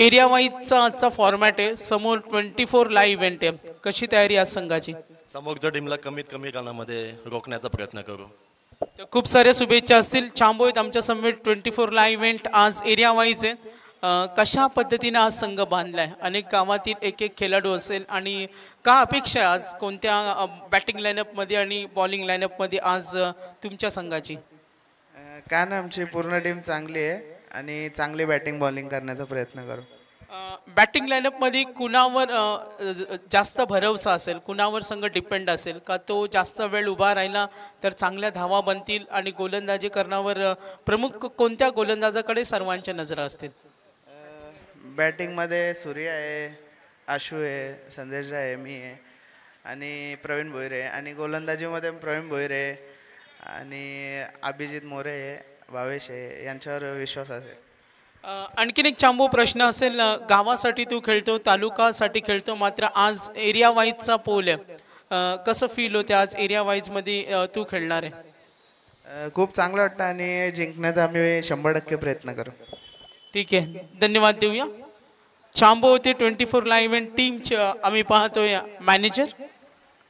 एरिया वाईजचा आजचा फॉर्मॅट आहे, समोर 24 लाईव्ह इव्हेंट आहे. कशी तयारी आज संघाची? समोरच्या टीमला कमीत कमी रनामध्ये रोखण्याचा प्रयत्न करू. तर खूप साऱ्या शुभेच्छा असतील. चांबोईत आमच्या समेत 24 लाईव्ह इव्हेंट आज एरिया वाईज आहे. कशा पद्धतीने आज संघ बांधलाय, अनेक गावातील एक एक खेळाडू असेल आणि का अपेक्षा आहे आज कोणत्या बॅटिंग लाईनअपमध्ये आणि बॉलिंग लाईनअपमध्ये आज तुमच्या संघाची? कारण आमची पूर्ण टीम चांगली आहे आणि चांगली बॅटिंग बॉलिंग करण्याचा प्रयत्न करू. बॅटिंग लाईनअपमध्ये कुणावर जास्त भरवसा असेल, कुणावर संघ डिपेंड असेल का, तो जास्त वेळ उभा राहिला तर चांगल्या धावा बनतील आणि गोलंदाजी करण्यावर प्रमुख कोणत्या गोलंदाजाकडे सर्वांच्या नजरा असतील? बॅटिंगमध्ये सूर्य आहे, आशू आहे, संदेश आहे, मी आहे आणि प्रवीण भोईरे, आणि गोलंदाजीमध्ये प्रवीण भोईरे आणि अभिजित मोरे आहे, भावेश आहे, यांच्यावर विश्वास असेल. आणखीन एक चांबू प्रश्न असेल, गावासाठी तू खेळतो, तालुकासाठी खेळतो, मात्र आज एरिया वाईजचा पोल आहे, कसं फील होते आज एरिया वाईजमध्ये तू खेळणार आहे? खूप चांगलं वाटतं आणि जिंकण्याचा आम्ही 100% प्रयत्न करू. ठीक आहे, धन्यवाद देऊया. चांबो होते 24 लाईव्ह इव्हेंट टीमचे आम्ही पाहतोय मॅनेजर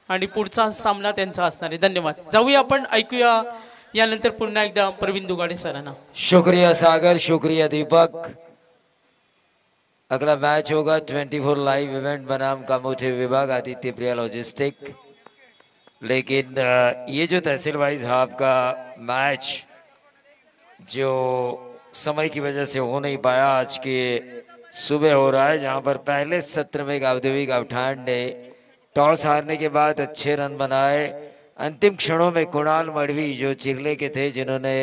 आणि पुढचा सामना त्यांचा असणार आहे. धन्यवाद. जाऊया आपण ऐकूया यानंतर पुन्हा एकदा प्रवीण दुगाडे सरांना. शुक्रिया सागर, शुक्रिया दीपक। अगला मैच होगा 24 लाइव इवेंट बनाम कामोठे विभाग आदित्य प्रिया लॉजिस्टिक। लेकिन ये जो तहसील वाइज हाफ का मैच जो समय की वजह से हो नहीं पाया, आज के सुबह हो रहा है, जहां पर पहले सत्र में गावदेवी गावठान ने टॉस हारने के बाद अच्छे रन बनाए। अंतिम क्षणों में कुणाल मड़वी जो चिरले के थे, जिन्होंने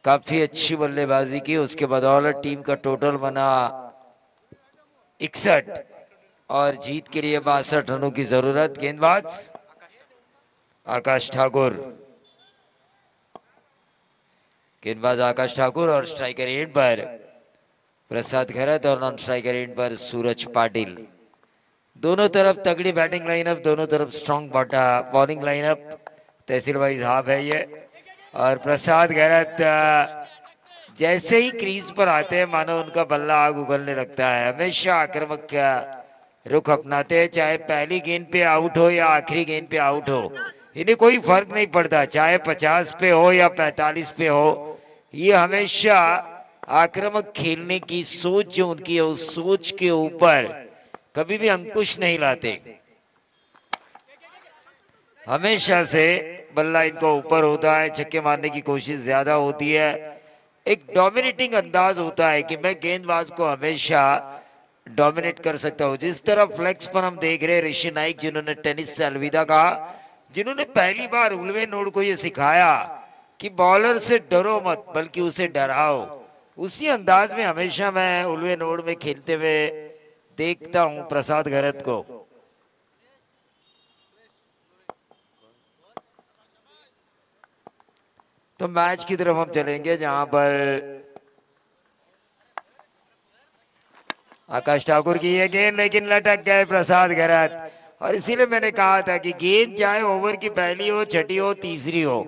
काफी अच्छी बल्लेबाजी की, उसके बदौलत टीम का टोटल बना 61 और जीत के लिए 62 रनों की जरूरत। गेंदबाज आकाश ठाकुर, गेंदबाज आकाश ठाकुर और स्ट्राइकर एंड पर प्रसाद खैरत और नॉन स्ट्राइकर एंड पर सूरज पाटिल। दोनों तरफ तगड़ी बैटिंग लाइनअप, दोनों तरफ स्ट्रॉन्ग बॉलिंग लाइनअप। तहसील वाइज हाफ है ये। और प्रसाद खैरत जैसे ही क्रीज पर आते हैं मानो उनका बल्ला आग उगलने लगता है। हमेशा आक्रामक का रुख अपनाते हैं, चाहे पहली गेंद पे आउट हो या आखिरी गेंद पे आउट हो, इन्हें कोई फर्क नहीं पड़ता, चाहे 50 पे हो या 45 पे हो। ये हमेशा आक्रामक खेलने की सोच जो उनकी है, उस सोच के ऊपर कभी भी अंकुश नहीं लाते। हमेशा से बल्ला इनको ऊपर होता है, छक्के मारने की कोशिश ज्यादा होती है। एक डोमिनेटिंग अंदाज होता है कि मैं गेंदबाज को हमेशा डोमिनेट कर सकता हूं। जिस तरह फ्लेक्स पर हम देख रहे हैं ऋषि नाइक, जिन्होंने टेनिस से अलविदा कहा, जिन्होंने पहली बार उल्वे नोड को यह सिखाया कि बॉलर से डरो मत बल्कि उसे डराओ, उसी अंदाज में हमेशा मैं उल्वे नोड में खेलते हुए देखता हूं प्रसाद खैरत को। तो मैच की तरफ हम चलेंगे, जहां पर आकाश ठाकुर की ये गेंद लेकिन लटक गए प्रसाद खैरत। और इसीलिए मैंने कहा था कि गेंद चाहे ओवर की पहली हो, छठी हो, तीसरी हो,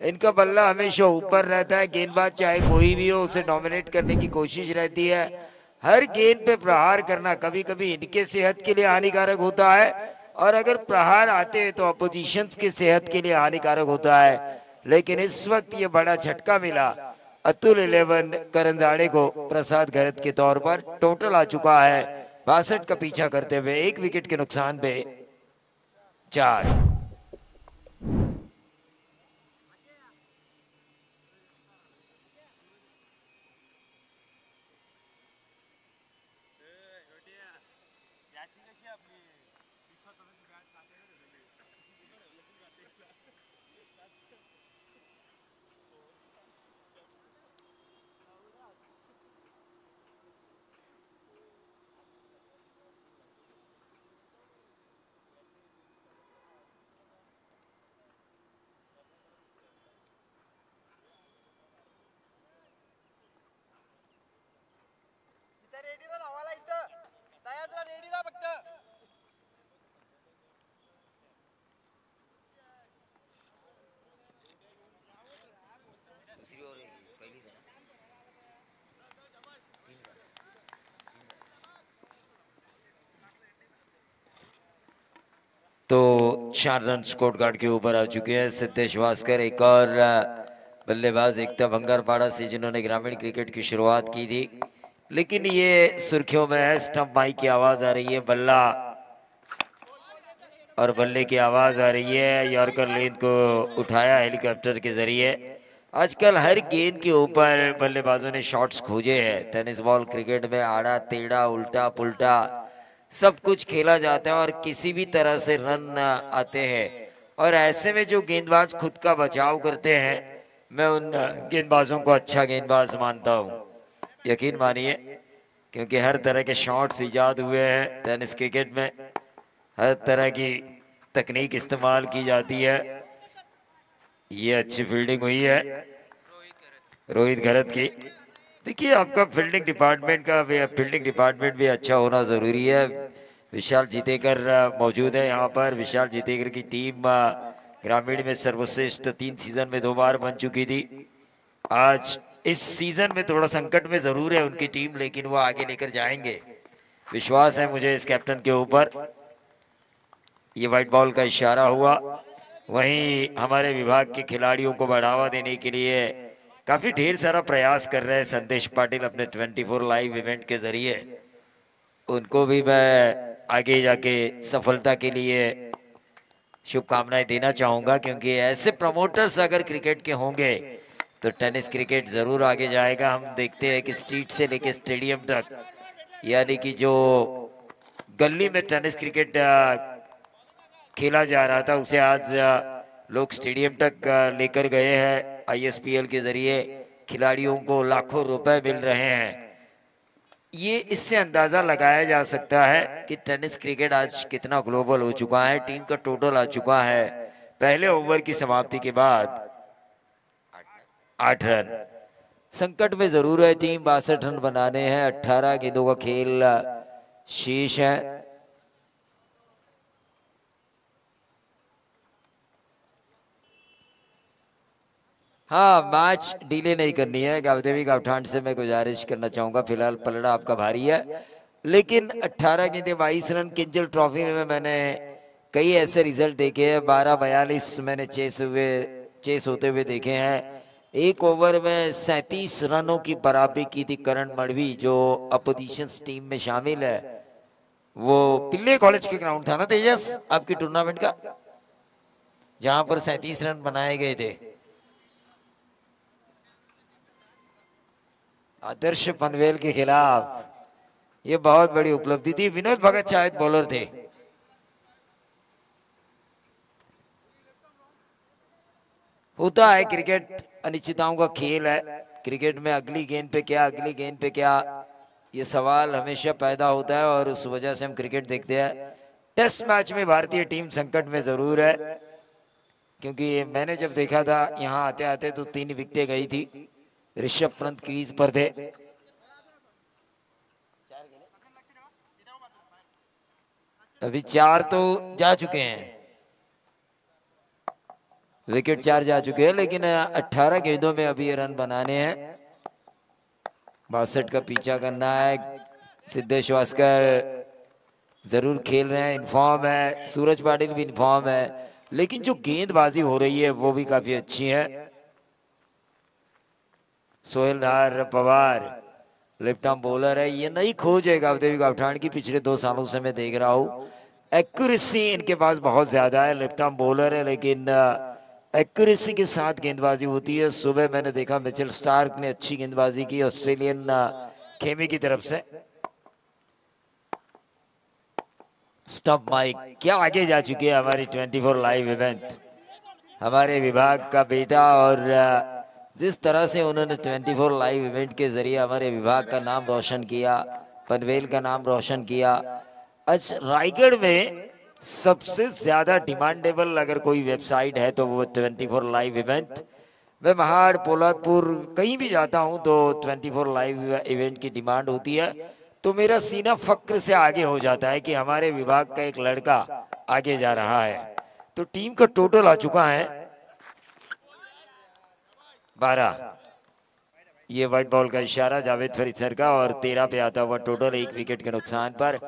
इनका बल्ला हमेशा ऊपर रहता है। गेंदबाज चाहे कोई भी हो, उसे डोमिनेट करने की कोशिश रहती है। हर गेंद पे प्रहार करना कभी कभी इनके सेहत के लिए हानिकारक होता है, और अगर प्रहार आते हैं तो अपोजिशंस के सेहत के लिए हानिकारक होता है। लेकिन इस वक्त ये बड़ा झटका मिला अतुल 11 करंजाड़े को प्रसाद खैरत के तौर पर। टोटल आ चुका है 62 का पीछा करते हुए, 1 विकेट के नुकसान पे 4। तो 4 रन स्कोर कार्ड के ऊपर आ चुके हैं सिद्धेश भास्कर। एक और बल्लेबाज एकता भंगारपाड़ा से, जिन्होंने ग्रामीण क्रिकेट की शुरुआत की थी, लेकिन ये सुर्खियों में है। स्टंप माइक की आवाज आ रही है, बल्ला और बल्ले की आवाज आ रही है। यॉर्कर लेंथ को उठाया हेलीकॉप्टर के जरिए। आजकल हर गेंद के ऊपर बल्लेबाजों ने शॉट्स खोजे हैं। टेनिस बॉल क्रिकेट में आड़ा टेढ़ा उल्टा पुल्टा सब कुछ खेला जाता है और किसी भी तरह से रन आते हैं। और ऐसे में जो गेंदबाज खुद का बचाव करते हैं, मैं उन गेंदबाजों को अच्छा गेंदबाज मानता हूं। यकीन मानिए, क्योंकि हर तरह के शॉट्स इजाद हुए हैं टेनिस क्रिकेट में, हर तरह की तकनीक इस्तेमाल की जाती है। ये अच्छी फील्डिंग हुई है रोहित खैरत की। देखिए, आपका फील्डिंग डिपार्टमेंट भी अच्छा होना जरूरी है। विशाल जीतेकर मौजूद है यहाँ पर। विशाल जीतेकर की टीम ग्रामीण में सर्वश्रेष्ठ 3 सीजन में 2 बार बन चुकी थी। आज इस सीजन में थोड़ा संकट में जरूर है उनकी टीम, लेकिन वो आगे लेकर जाएंगे, विश्वास है मुझे इस कैप्टन के ऊपर। ये व्हाइट बॉल का इशारा हुआ। वहीं हमारे विभाग के खिलाड़ियों को बढ़ावा देने के लिए काफी ढेर सारा प्रयास कर रहे हैं संदेश पाटिल अपने 24 लाइव इवेंट के जरिए। उनको भी मैं आगे जाके सफलता के लिए शुभकामनाएं देना चाहूंगा, क्योंकि ऐसे प्रमोटर्स अगर क्रिकेट के होंगे तो टेनिस क्रिकेट जरूर आगे जाएगा। हम देखते हैं कि स्ट्रीट से लेके स्टेडियम तक, यानी कि जो गली में टेनिस क्रिकेट खेला जा रहा था उसे आज लोग स्टेडियम तक लेकर गए हैं। ISPL के जरिए खिलाड़ियों को लाखों रुपए मिल रहे हैं। ये इससे अंदाजा लगाया जा सकता है कि टेनिस क्रिकेट आज कितना ग्लोबल हो चुका है। टीम का टोटल आ चुका है पहले ओवर की समाप्ति के बाद 8 रन। संकट में जरूर है टीम, 62 रन बनाने हैं। 18 गेंदों का खेल शेष है। हाँ, मैच डिले नहीं करनी है। गावदेवी गावठान से मैं गुजारिश करना चाहूंगा, फिलहाल पलड़ा आपका भारी है, लेकिन 18 गेंदे 22 रन। किंजल ट्रॉफी में मैंने कई ऐसे रिजल्ट देखे हैं। 12-42 मैंने चेस होते हुए देखे हैं। एक ओवर में 37 रनों की बराबरी की थी करण मड़वी, जो अपोजिशन टीम में शामिल है। वो पिल्ले कॉलेज के ग्राउंड था ना तेजस आपकी टूर्नामेंट का, जहां पर 37 रन बनाए गए थे। आदर्श पनवेल के खिलाफ ये बहुत बड़ी उपलब्धि थी। विनोद भगत शायद बॉलर थे। होता है, क्रिकेट अनिश्चितताओं का खेल है। क्रिकेट में अगली गेंद पे क्या, अगली गेंद पे क्या, ये सवाल हमेशा पैदा होता है और उस वजह से हम क्रिकेट देखते हैं। टेस्ट मैच में भारतीय टीम संकट में जरूर है, क्योंकि मैंने जब देखा था यहाँ आते आते तो 3 विकेटें गई थी। ऋषभ पंत क्रीज पर थे। अभी 4 तो जा चुके हैं, विकेट 4 जा चुके हैं, लेकिन 18 गेंदों में अभी ये रन बनाने हैं। 62 का पीछा करना है। सिद्धेश वास्कर जरूर खेल रहे हैं, इनफॉर्म है। सूरज पाटिल भी इनफॉर्म है, लेकिन जो गेंदबाजी हो रही है वो भी काफी अच्छी है। सोहेल धार पवार लेफ्ट आर्म बॉलर है। ये नई खोज है गावदेवी गावठान की, पिछले 2 सालों से मैं देख रहा हूँ। एक्यूरेसी इनके पास बहुत ज्यादा है। लेफ्ट आर्म बॉलर है, लेकिन एक्यूरेसी के साथ गेंदबाजी होती है। सुबह मैंने देखा मिचेल स्टार्क ने अच्छी गेंदबाजी की ऑस्ट्रेलियन खेमी की तरफ से। स्टंप माइक क्या आगे जा चुकी है हमारी 24 लाइव इवेंट। हमारे विभाग का बेटा, और जिस तरह से उन्होंने 24 लाइव इवेंट के जरिए हमारे विभाग का नाम रोशन किया, पनवेल का नाम रोशन किया। आज रायगढ़ में सबसे ज्यादा डिमांडेबल अगर कोई वेबसाइट है तो वो 24 लाइव इवेंट। मैं महाड़, पोलादपुर कहीं भी जाता हूं तो 24 लाइव इवेंट की डिमांड होती है, तो मेरा सीना फक्र से आगे हो जाता है कि हमारे विभाग का एक लड़का आगे जा रहा है। तो टीम का टोटल आ चुका है 12। ये व्हाइट बॉल का इशारा जावेद फरीद सर का, और 13 पे आता हुआ टोटल 1 विकेट के नुकसान पर।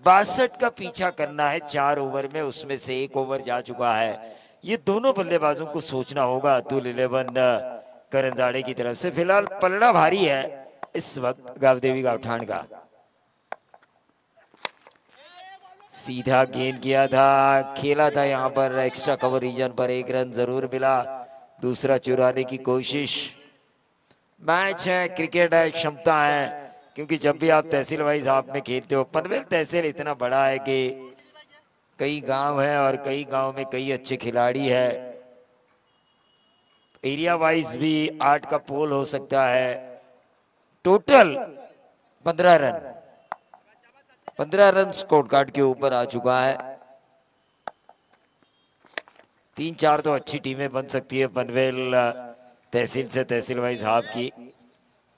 62 का पीछा करना है 4 ओवर में, उसमें से 1 ओवर जा चुका है। ये दोनों बल्लेबाजों को सोचना होगा। अतुल 11 करण जाड़े की तरफ से। फिलहाल पलड़ा भारी है इस वक्त गावदेवी गावठान का। सीधा गेंद किया था, खेला था यहाँ पर एक्स्ट्रा कवर रीजन पर। 1 रन जरूर मिला, दूसरा चुराने की कोशिश। मैच है, क्रिकेट है, क्षमता है, क्योंकि जब भी आप तहसील वाइज आप में खेलते हो, पनवेल तहसील इतना बड़ा है कि कई गांव है और कई गांव में कई अच्छे खिलाड़ी है। एरिया वाइज भी 8 का पोल हो सकता है। Total 15 run 15 run score card के ऊपर आ चुका है। 3-4 तो अच्छी टीमें बन सकती है पनवेल तहसील से, तहसील वाइज हाफ की।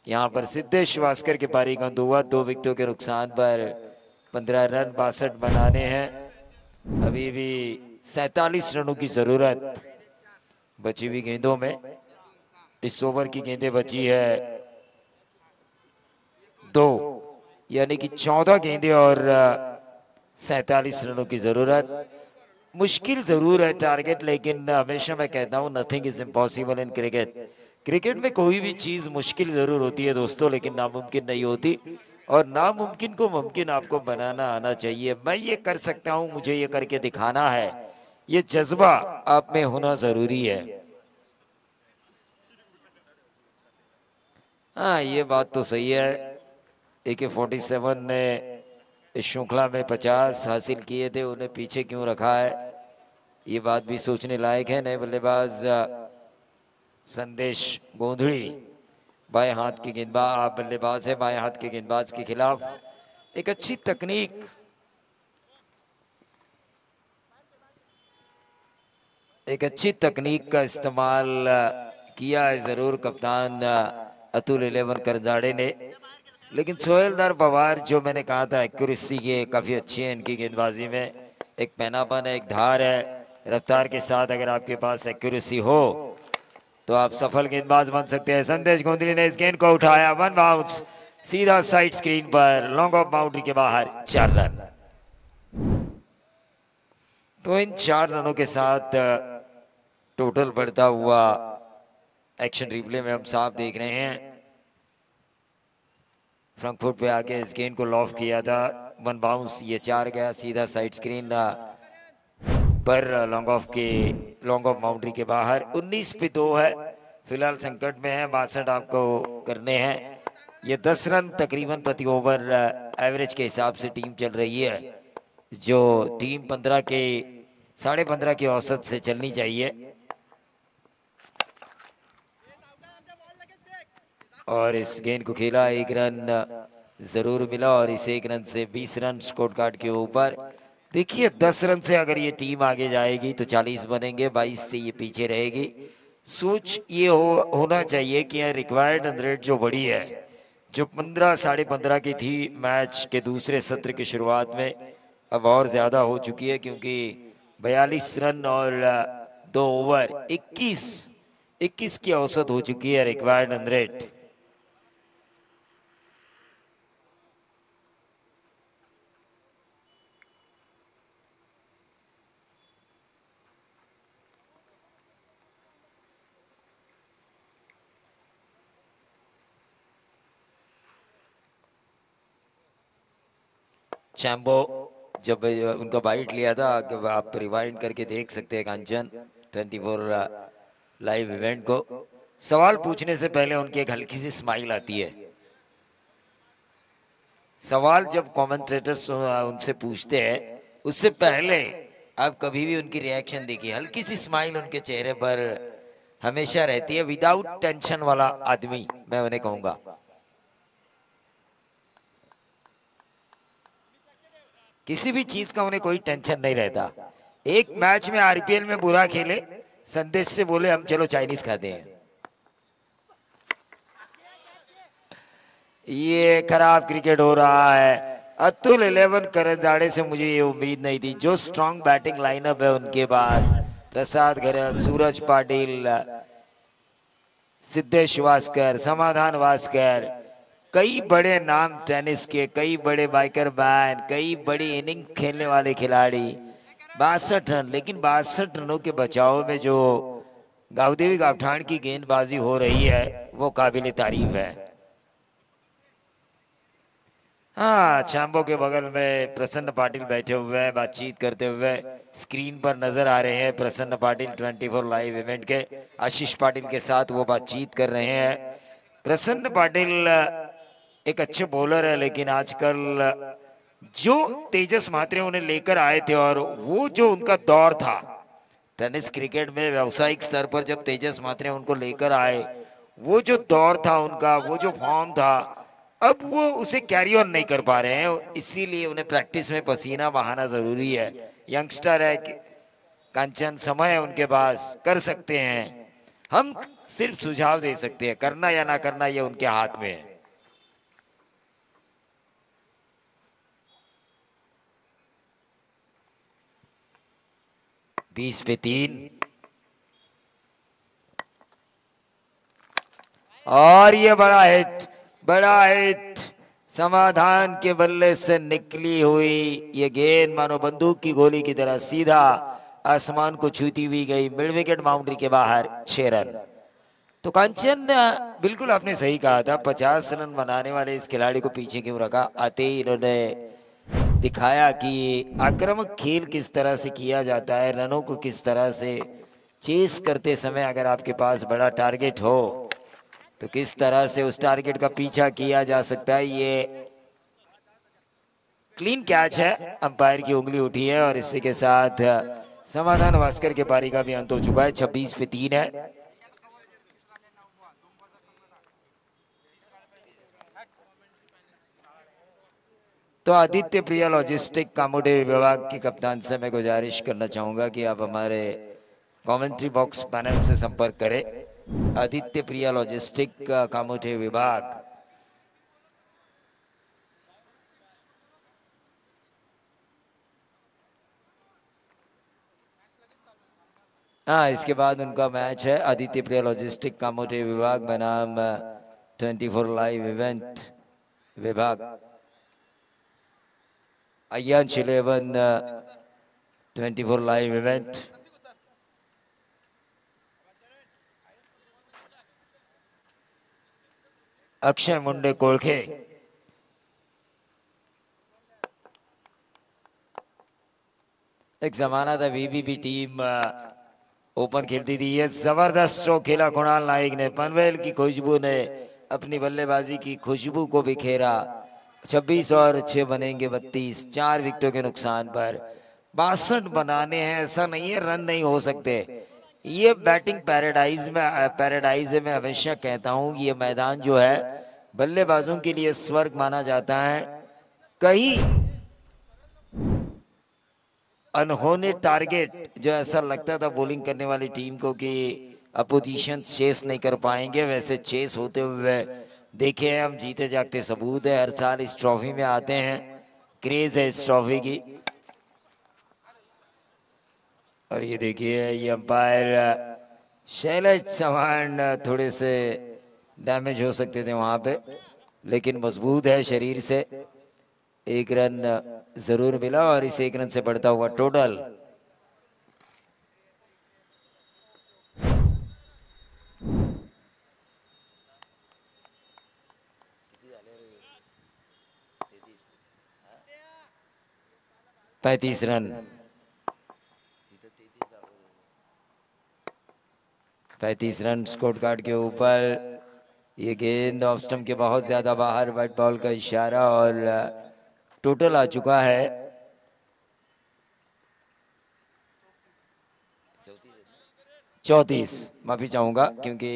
यहाँ पर सिद्धेश वास्कर के पारी गंद हुआ, 2 विकेटों के नुकसान पर 15 रन 62 बनाने हैं। अभी भी 47 रनों की जरूरत बची हुई गेंदों में। इस ओवर की गेंदें बची है 2, यानी कि 14 गेंदें और 47 रनों की जरूरत। मुश्किल जरूर है टारगेट, लेकिन हमेशा मैं कहता हूँ nothing is impossible in cricket. Cricket में कोई भी चीज मुश्किल जरूर होती है दोस्तों, लेकिन नामुमकिन नहीं होती, और नामुमकिन को मुमकिन आपको बनाना आना चाहिए। मैं ये कर सकता हूँ, मुझे ये करके दिखाना है, ये जज्बा आप में होना जरूरी है। हाँ, ये बात तो सही है। AK-47 ने इस श्रृंखला में 50 हासिल किए थे, उन्हें पीछे क्यों रखा है, ये बात भी सोचने लायक है। नए बल्लेबाज संदेश गोंधड़ी बाएं हाथ के गेंदबाज बल्लेबाज है, बाएं हाथ के गेंदबाज के खिलाफ एक अच्छी तकनीक, एक अच्छी तकनीक का इस्तेमाल किया है जरूर कप्तान अतुल 11 करजाड़े ने, लेकिन सोहेलदार पवार जो मैंने कहा था एक्यूरेसी के काफी अच्छी है इनकी गेंदबाजी में, एक पैनापन है, एक धार है, रफ्तार के साथ अगर आपके पास एक्यूरेसी हो तो आप सफल गेंदबाज बन सकते हैं। संदेश गोंधली ने इस गेंद को उठाया, वन बाउंस सीधा साइड स्क्रीन पर, लॉन्ग ऑफ बाउंड्री के बाहर, 4 रन। तो इन 4 रनों के साथ टोटल बढ़ता हुआ एक्शन रिप्ले में हम साफ देख रहे हैं। फ्रंट फुट पे आके इस गेंद को लॉफ किया था, वन बाउंस, ये 4 गया सीधा साइड स्क्रीन पर, लॉन्ग ऑफ बाउंड्री के बाहर। 19 पे 2 है, फिलहाल संकट में है, 62 आपको करने हैं। ये 10 रन तकरीबन प्रति ओवर एवरेज के हिसाब से टीम चल रही है, जो टीम 15 के 15.5 की औसत से चलनी चाहिए। और इस गेंद को खेला, 1 रन जरूर मिला, और इस 1 रन से 20 रन स्कोर कार्ड के ऊपर। देखिए 10 रन से अगर ये टीम आगे जाएगी तो 40 बनेंगे, 22 से ये पीछे रहेगी। सोच ये होना चाहिए कि यह रिक्वायर्ड रन रेट जो बड़ी है, जो 15 15.5 की थी मैच के दूसरे सत्र की शुरुआत में, अब और ज्यादा हो चुकी है, क्योंकि 42 रन और 2 ओवर 21 की औसत हो चुकी है रिक्वायर्ड रन रेट। चैम्बो जब उनका बाइट लिया था, आप रिवाइंड करके देख सकते हैं कांचन 24 लाइव इवेंट को, सवाल पूछने से पहले उनकी एक हल्की सी स्माइल आती है। सवाल जब कमेंटेटर्स उनसे पूछते हैं उससे पहले आप कभी भी उनकी रिएक्शन देखिए, हल्की सी स्माइल उनके चेहरे पर हमेशा रहती है। विदाउट टेंशन वाला आदमी मैं उन्हें कहूंगा। किसी भी चीज का उन्हें कोई टेंशन नहीं रहता। एक मैच में आरपीएल में बुरा खेले, संदेश से बोले हम चलो चाइनीज खाते हैं, ये खराब क्रिकेट हो रहा है। अतुल 11 करंजाड़े से मुझे ये उम्मीद नहीं थी। जो स्ट्रॉन्ग बैटिंग लाइनअप है उनके पास, प्रसाद घरत, सूरज पाटिल, सिद्धेश वास्कर, समाधान वास्कर, कई बड़े नाम टेनिस के, कई बड़े बाइकर मैन, कई बड़ी इनिंग खेलने वाले खिलाड़ी, 62 रन। लेकिन 62 रनों के बचाव में जो गावदेवी गावठाण की गेंदबाजी हो रही है वो काबिल तारीफ है। हाँ, चैम्बो के बगल में प्रसन्न पाटिल बैठे हुए हैं, बातचीत करते हुए स्क्रीन पर नजर आ रहे हैं। प्रसन्न पाटिल 24 लाइव इवेंट के आशीष पाटिल के साथ वो बातचीत कर रहे हैं। प्रसन्न पाटिल एक अच्छे बॉलर है, लेकिन आजकल जो तेजस म्हात्रे उन्हें लेकर आए थे और वो जो उनका दौर था टेनिस क्रिकेट में व्यावसायिक स्तर पर, जब तेजस म्हात्रे उनको लेकर आए, वो जो दौर था उनका, वो जो फॉर्म था, अब वो उसे कैरी ऑन नहीं कर पा रहे हैं। इसीलिए उन्हें प्रैक्टिस में पसीना बहाना जरूरी है। यंगस्टर है कांचन, समय है उनके पास, कर सकते हैं। हम सिर्फ सुझाव दे सकते हैं, करना या ना करना ये उनके हाथ में है। बीस पे 3 और ये बड़ा हिट समाधान के बल्ले से निकली हुई ये गेंद मानो बंदूक की गोली की तरह सीधा आसमान को छूती हुई गई, मिड विकेट बाउंड्री के बाहर 6 रन। तो कांचन बिल्कुल आपने सही कहा था, 50 रन बनाने वाले इस खिलाड़ी को पीछे क्यों रखा। आते ही इन्होंने दिखाया कि आक्रामक खेल किस तरह से किया जाता है, रनों को किस तरह से चेस करते समय अगर आपके पास बड़ा टारगेट हो तो किस तरह से उस टारगेट का पीछा किया जा सकता है। ये क्लीन कैच है, अंपायर की उंगली उठी है और इसी के साथ समाधान भास्कर के पारी का भी अंत हो चुका है। 26 पे 3 है। तो आदित्य प्रिया लॉजिस्टिक कामोडे विभाग के कप्तान से मैं गुजारिश करना चाहूंगा कि आप हमारे कमेंट्री बॉक्स पैनल से संपर्क करें। आदित्य प्रिया लॉजिस्टिक कामोडे विभाग हाँ, इसके बाद उनका मैच है आदित्य प्रिया लॉजिस्टिक कामोडे विभाग बनाम 24 लाइव इवेंट विभाग अय्यांश 11 24 लाइव इवेंट। अक्षय मुंडे कोळखे एक जमाना था वीबीपी टीम ओपन खेलती थी। ये जबरदस्त स्ट्रोक खेला कुणाल नायक ने, पनवेल की खुशबू ने अपनी बल्लेबाजी की खुशबू को बिखेरा। 26 और 6 बनेंगे 32, 4 विकेटों के नुकसान पर 62 बनाने हैं। ऐसा नहीं है रन नहीं हो सकते। ये बैटिंग पैराडाइज है। मैं हमेशा कहता हूं ये मैदान जो है बल्लेबाजों के लिए स्वर्ग माना जाता है। कई अनहोने टारगेट जो ऐसा लगता था बॉलिंग करने वाली टीम को कि अपोजिशन चेस नहीं कर पाएंगे, वैसे चेस होते हुए देखे हैं हम। जीते जागते सबूत है, हर साल इस ट्रॉफी में आते हैं, क्रेज है इस ट्रॉफी की। और ये देखिए ये अंपायर शैलेश चौहान थोड़े से डैमेज हो सकते थे वहां पे, लेकिन मजबूत है शरीर से। 1 रन जरूर मिला और इस 1 रन से बढ़ता हुआ total 35 run. 35 run score card के ऊपर। ये गेंद ऑफ स्टंप के बहुत ज्यादा बाहर, वाइट बॉल का इशारा और टोटल आ चुका है 34। माफी चाहूंगा क्योंकि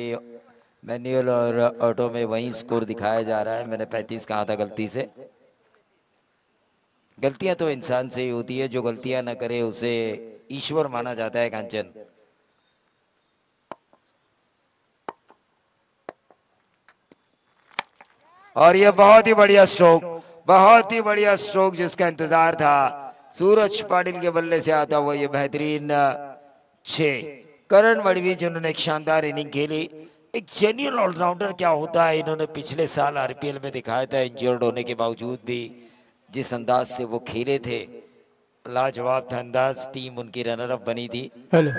मैनुअल और ऑटो में वही स्कोर दिखाया जा रहा है। मैंने 35 कहा था गलती से। गलतियां तो इंसान से ही होती है, जो गलतियां न करे उसे ईश्वर माना जाता है कांचन। और ये बहुत ही बढ़िया स्ट्रोक, बहुत ही बढ़िया स्ट्रोक जिसका इंतजार था। सूरज पाटिल के बल्ले से आता हुआ ये बेहतरीन 6। करण मड़वी जिन्होंने एक शानदार इनिंग खेली, एक जेन्युइन ऑलराउंडर क्या होता है इन्होंने पिछले साल आरपीएल में दिखाया था। इंजर्ड होने के बावजूद भी जिस अंदाज से वो खेले थे, लाजवाब था अंदाज। टीम उनकी रनर अप बनी थी। हॅलो,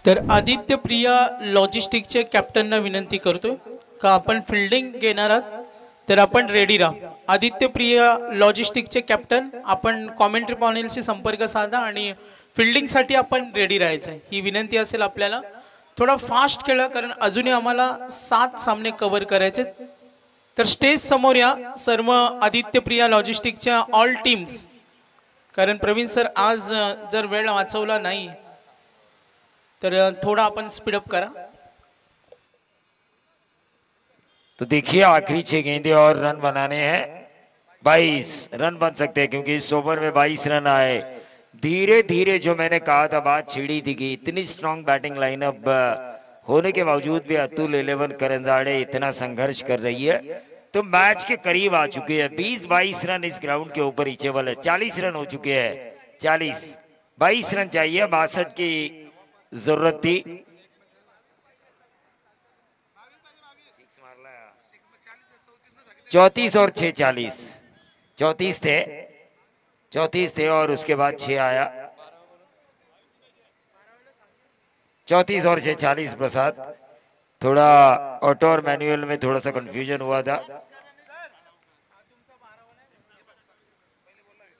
तर आदित्य प्रिया लॉजिस्टिकचे कॅप्टनना विनंती करतोय का आपण फिल्डिंग घेणार आहात तर आपण रेडी राहा। आदित्य प्रिया लॉजिस्टिकचे कॅप्टन आपण कॉमेंट्री पॅनेलशी संपर्क साधा आणि फिल्डिंगसाठी आपण रेडी राहायचं ही विनंती असेल आपल्याला। थोडा फास्ट खेळा कारण अजूनही आम्हाला 7 सामने कव्हर करायचे। तर स्टेज समोर या सर्व आदित्य प्रिया लॉजिस्टिकच्या ऑल टीम्स, कारण प्रवीण सर आज जर वेळ वाचवला नाही तर थोड़ा अपन स्पीड अप करा। तो देखिए आखिरी 6 गेंदे और रन बनाने हैं। 22 रन बन सकते हैं क्योंकि इस ओवर में 22 रन आए। धीरे धीरे जो मैंने कहा था बात छिड़ी थी कि इतनी स्ट्रांग बैटिंग लाइनअप होने के बावजूद भी अतुल 11 करंजाड़े इतना संघर्ष कर रही है, तो मैच के करीब आ चुके हैं। 20-22 रन इस ग्राउंड के ऊपर रीचेबल है। 40 रन हो चुके हैं। 40 22 रन चाहिए, 62 की जरूरत थी। 34 और 6 40, 34 थे। 34 थे और उसके बाद 6 आया। 34 और 6 40 प्रसाद। थोड़ा ऑटो और मैनुअल में थोड़ा सा कंफ्यूजन हुआ था।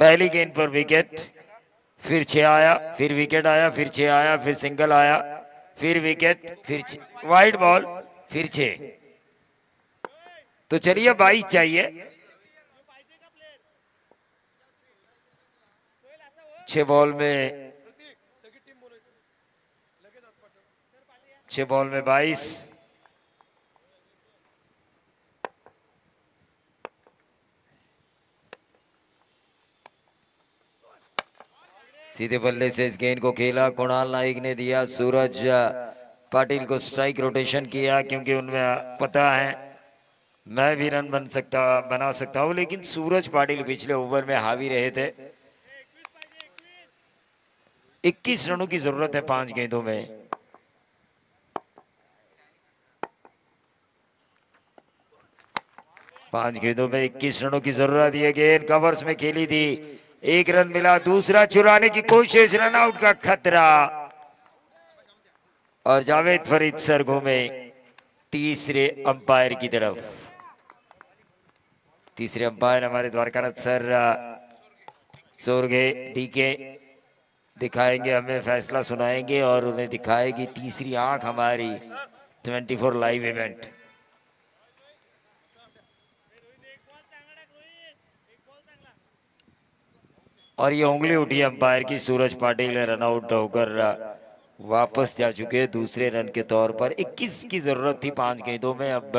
पहली गेंद पर विकेट, फिर 6 आया, फिर विकेट आया, फिर 6 आया, फिर सिंगल आया, फिर विकेट, फिर वाइड बॉल, फिर 6। तो चलिए 22 चाहिए। 6 बॉल में 22। सीधे बल्ले से इस गेंद को खेला, कुणाल नाइक ने दिया। सूरज पाटिल को स्ट्राइक रोटेशन किया, क्योंकि उनमें पता है मैं भी रन बना सकता हूं, लेकिन सूरज पाटिल पिछले ओवर में हावी रहे थे। 21 रनों की जरूरत है 5 गेंदों में। पांच गेंदों में 21 रनों की जरूरत। ये गेंद कवर्स में खेली थी, 1 रन मिला। दूसरा चुराने की कोशिश, रन आउट का खतरा, और जावेद फरीद सर घूमे तीसरे अंपायर की तरफ। तीसरे अंपायर हमारे द्वारकानाथ सर चोरगे डीके दिखाएंगे, हमें फैसला सुनाएंगे और उन्हें दिखाएगी तीसरी आंख हमारी 24 लाइव इवेंट। और ये उंगली उठी अंपायर की। सूरज पाटिल रन आउट होकर वापस जा चुके हैं दूसरे रन के तौर पर। 21 की जरूरत थी 5 गेंदों में, अब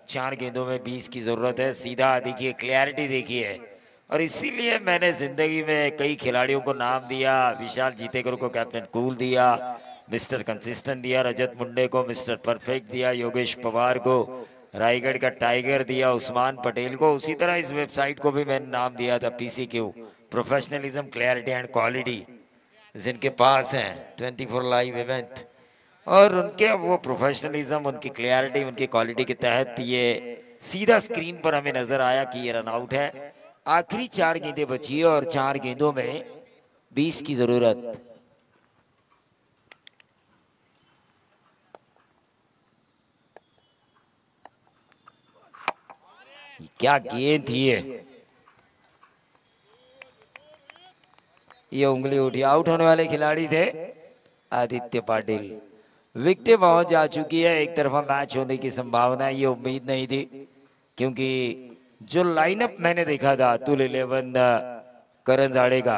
4 गेंदों में 20 की जरूरत है। सीधा देखिए, क्लैरिटी देखिए, और इसीलिए मैंने जिंदगी में कई खिलाड़ियों को नाम दिया। विशाल जीतेकर को कैप्टन कूल दिया, मिस्टर कंसिस्टेंट दिया, रजत मुंडे को मिस्टर परफेक्ट दिया, योगेश पवार को रायगढ़ का टाइगर दिया, उस्मान पटेल को। उसी तरह इस वेबसाइट को भी मैंने नाम दिया था PCQ, professionalism, clarity and quality, जिनके पास है 24 लाइव इवेंट। और उनके वो प्रोफेशनलिज्म, उनकी क्लैरिटी, उनकी क्वालिटी के तहत ये सीधा स्क्रीन पर हमें नजर आया कि ये रन आउट है। आखिरी 4 गेंदें बची है और 4 गेंदों में 20 की जरूरत। क्या गेंद थी ये उंगली उठी। आउट होने वाले खिलाड़ी थे आदित्य पाटिल। विकेट पहुंच जा चुकी है, एक तरफा मैच होने की संभावना, ये उम्मीद नहीं थी, क्योंकि जो लाइनअप मैंने देखा था अतुल 11 करण जाड़े का,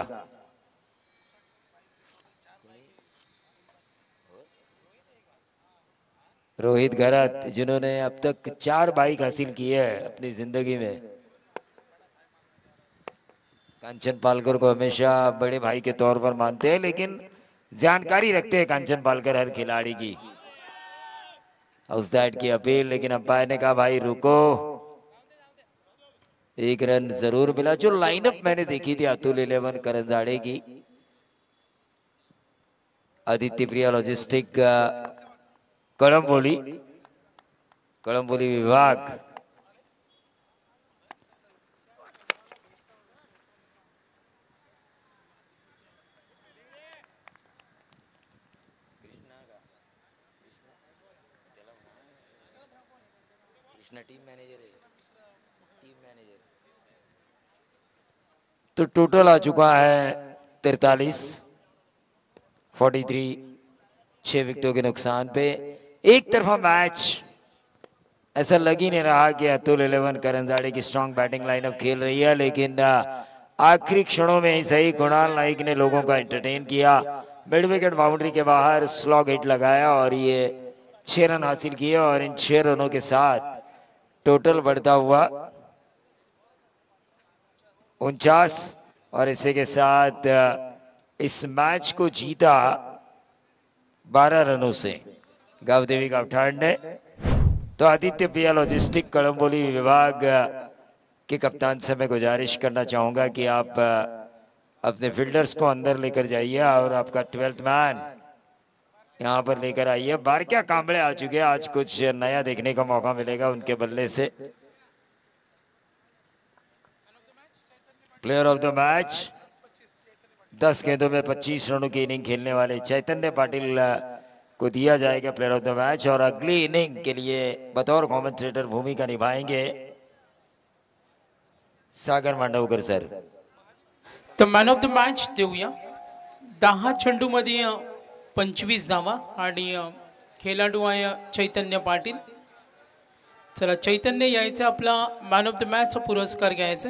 रोहित घरत, जिन्होंने अब तक 4 बाइक हासिल की है अपनी जिंदगी में। कांचन पालकर को हमेशा बड़े भाई के तौर पर मानते हैं, लेकिन जानकारी रखते हैं कांचन पालकर हर खिलाड़ी की। उस्ताद की अपील, लेकिन अंपायर ने कहा भाई रुको, 1 रन जरूर मिला। जो लाइनअप मैंने देखी थी अतुल 11 करण जाड़े की, आदित्य प्रिया लॉजिस्टिक कड़मबोली विभाग, टीम मैनेजर तो टोटल आ चुका है 43, 43, 6 विकेटों के नुकसान पे। एक तरफा मैच, ऐसा लग ही नहीं रहा कि अतुल 11 करण जाड़े की स्ट्रांग बैटिंग लाइनअप खेल रही है, लेकिन आखिरी क्षणों में ही सही कुणाल नाइक ने लोगों का एंटरटेन किया। मिड विकेट बाउंड्री के बाहर स्लॉग हिट लगाया और ये 6 रन हासिल किए, और इन 6 रनों के साथ टोटल बढ़ता हुआ 49, और इसी के साथ इस मैच को जीता 12 रनों से गावदेवी गावठाण ने। तो आदित्य प्रिया लॉजिस्टिक कड़मबोली विभाग के कप्तान से मैं गुजारिश करना चाहूंगा कि आप अपने फील्डर्स को अंदर लेकर जाइए और आपका 12th मैन यहाँ पर लेकर आइए। बारक्या कांबळे आ चुके हैं, आज कुछ नया देखने का मौका मिलेगा उनके बल्ले से। प्लेयर ऑफ द मैच 10 गेंदों में 25 रनों की इनिंग खेलने वाले चैतन्य पाटिल को दिया जाएगा प्लेयर ऑफ द मैच। और अगली इनिंग के लिए बतौर कमेंटेटर भूमिका निभाएंगे सागर मांडवकर सर। तर मॅन ऑफ द मॅच देऊया। 10 चेंडूमध्ये 25 धावा आणि खेळाडू आहे चैतन्य पाटील। चला चैतन्य यायचं आपला मॅन ऑफ द मॅचचा पुरस्कार घ्यायचा।